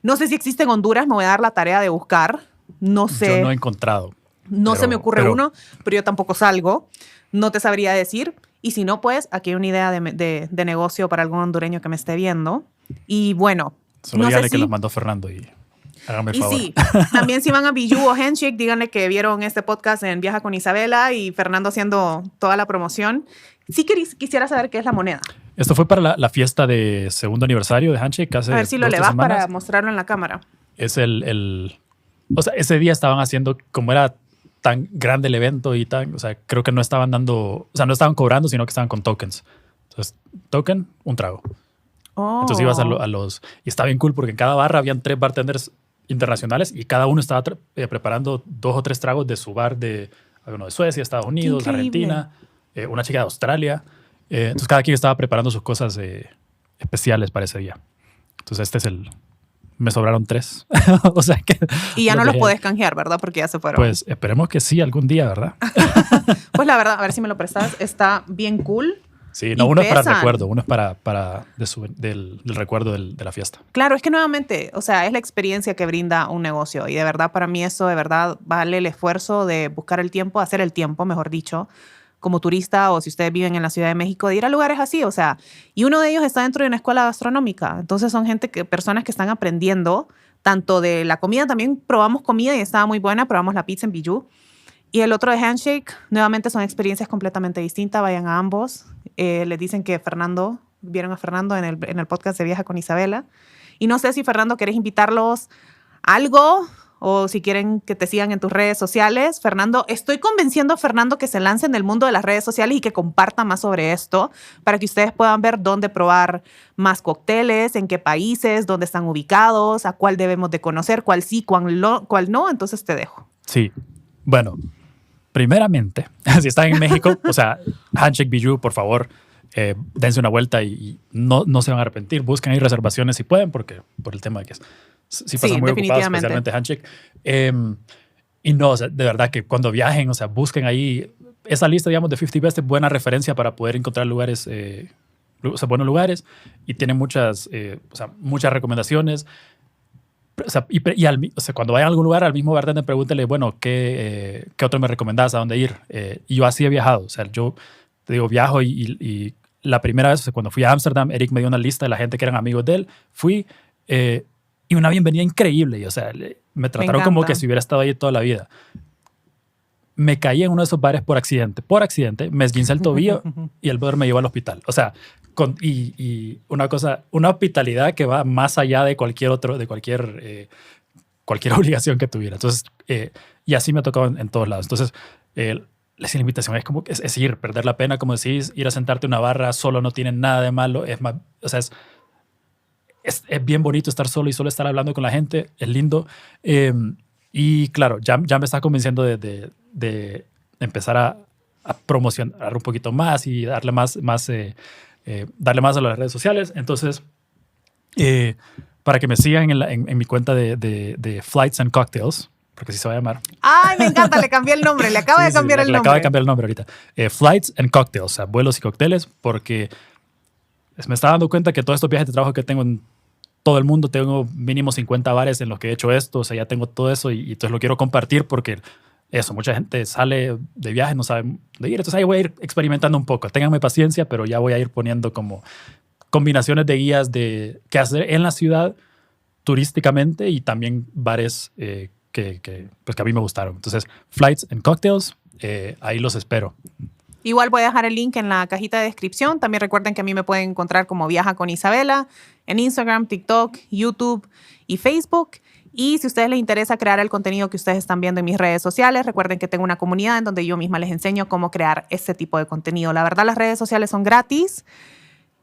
No sé si existe en Honduras, me voy a dar la tarea de buscar. No sé. Yo no he encontrado. No se me ocurre uno, pero yo tampoco salgo. No te sabría decir. Y si no, pues aquí hay una idea de negocio para algún hondureño que me esté viendo. Y bueno. Solo díganle que los mandó Fernando y háganme el favor. Y sí, también si van a Bijou o Handshake, díganle que vieron este podcast en Viaja con Isabela y Fernando haciendo toda la promoción. Sí quisiera saber qué es la moneda. Esto fue para la fiesta de segundo aniversario de Handshake hace 2-3 semanas. A ver si lo le vas para mostrarlo en la cámara. Es o sea, ese día estaban haciendo, como era tan grande el evento y tan, o sea, creo que no estaban no estaban cobrando, sino que estaban con tokens. Entonces, token, un trago. Oh. Entonces ibas y estaba bien cool porque en cada barra habían 3 bartenders internacionales y cada uno estaba preparando 2 o 3 tragos de su bar de Suecia, Estados Unidos, Argentina, una chica de Australia. Entonces cada quien estaba preparando sus cosas especiales para ese día. Entonces me sobraron 3. O sea que... Y ya no los puedes canjear, ¿verdad? Porque ya se fueron. Pues esperemos que sí algún día, ¿verdad? Pues la verdad, a ver si me lo prestas. Está bien cool. Sí, no, uno es para el recuerdo, uno es del recuerdo de la fiesta. Claro, es que nuevamente, o sea, es la experiencia que brinda un negocio y de verdad para mí eso de verdad vale el esfuerzo de buscar el tiempo, hacer el tiempo, mejor dicho, como turista o si ustedes viven en la Ciudad de México, de ir a lugares así, o sea, y uno de ellos está dentro de una escuela gastronómica, entonces son personas que están aprendiendo tanto de la comida, también probamos comida y estaba muy buena, probamos la pizza en Bijou. Y el otro de Handshake, nuevamente son experiencias completamente distintas, vayan a ambos. Les dicen que vieron a Fernando en el podcast de Viaja con Isabela. Y no sé si, Fernando, querés invitarlos a algo o si quieren que te sigan en tus redes sociales. Fernando, estoy convenciendo a Fernando que se lance en el mundo de las redes sociales y que comparta más sobre esto para que ustedes puedan ver dónde probar más cócteles, en qué países, dónde están ubicados, a cuál debemos de conocer, cuál sí, cuál no. Entonces te dejo. Sí, bueno... Primeramente, si están en México, o sea, Handshake Bijou, por favor, dense una vuelta y no se van a arrepentir. Busquen ahí reservaciones si pueden, porque por el tema de que sí pasan muy ocupados, especialmente Handshake. Y no, o sea, de verdad que cuando viajen, o sea, busquen ahí esa lista, digamos, de 50 Best es buena referencia para poder encontrar lugares, o sea, buenos lugares, y tiene muchas, o sea, muchas recomendaciones. O sea, o sea, cuando vayan a algún lugar, al mismo bartender, pregúntele, bueno, ¿qué otro me recomendás? ¿A dónde ir? Y yo así he viajado. O sea, yo te digo, viajo y la primera vez, o sea, cuando fui a Ámsterdam, Eric me dio una lista de la gente que eran amigos de él. Fui y una bienvenida increíble. Y, o sea, me trataron como que si hubiera estado ahí toda la vida. Me caí en uno de esos bares por accidente. Por accidente, me esguincé el tobillo y el brother me llevó al hospital. O sea, y una cosa, una hospitalidad que va más allá de cualquier cualquier obligación que tuviera. Entonces, y así me ha tocado en todos lados. Entonces, la invitación es como, es ir, perder la pena, como decís, ir a sentarte en una barra solo no tiene nada de malo. Es más, o sea, es bien bonito estar solo y solo estar hablando con la gente. Es lindo. Y claro, ya me está convenciendo de empezar a promocionar un poquito más y darle más darle más a las redes sociales. Entonces, para que me sigan en mi cuenta de Flights and Cocktails, porque así se va a llamar. ¡Ay, me encanta! Le cambié el nombre. Le acabo de cambiar el nombre. Le acabo de cambiar el nombre ahorita. Flights and Cocktails, o sea, vuelos y cócteles, porque me estaba dando cuenta que todos estos viajes de trabajo que tengo en todo el mundo, tengo mínimo 50 bares en los que he hecho esto, o sea, ya tengo todo eso y entonces lo quiero compartir porque eso, mucha gente sale de viaje, no sabe dónde ir, entonces ahí voy a ir experimentando un poco. Ténganme paciencia, pero ya voy a ir poniendo como combinaciones de guías de qué hacer en la ciudad turísticamente y también bares pues que a mí me gustaron. Entonces, Flights and Cocktails, ahí los espero. Igual voy a dejar el link en la cajita de descripción. También recuerden que a mí me pueden encontrar como Viaja con Isabela en Instagram, TikTok, YouTube y Facebook. Y si a ustedes les interesa crear el contenido que ustedes están viendo en mis redes sociales, recuerden que tengo una comunidad en donde yo misma les enseño cómo crear ese tipo de contenido. La verdad, las redes sociales son gratis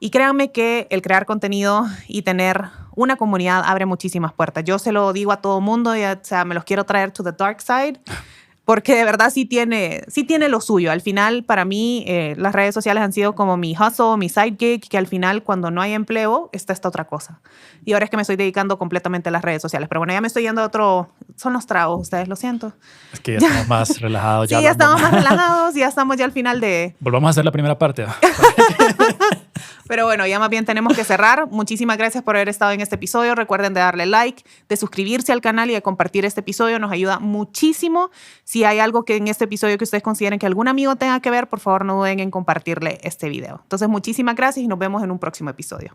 y créanme que el crear contenido y tener una comunidad abre muchísimas puertas. Yo se lo digo a todo mundo, y, o sea, me los quiero traer to the dark side. Porque de verdad sí tiene lo suyo. Al final, para mí, las redes sociales han sido como mi hustle, mi side gig, que al final, cuando no hay empleo, está esta otra cosa. Y ahora es que me estoy dedicando completamente a las redes sociales. Pero bueno, ya me estoy yendo a otro... Son los tragos, ustedes, lo siento. Es que ya estamos más relajados. Sí, ya estamos más relajados, ya estamos ya al final de... Volvamos a hacer la primera parte. Pero bueno, ya más bien tenemos que cerrar. Muchísimas gracias por haber estado en este episodio. Recuerden de darle like, de suscribirse al canal y de compartir este episodio. Nos ayuda muchísimo. Si hay algo que en este episodio que ustedes consideren que algún amigo tenga que ver, por favor no duden en compartirle este video. Entonces, muchísimas gracias y nos vemos en un próximo episodio.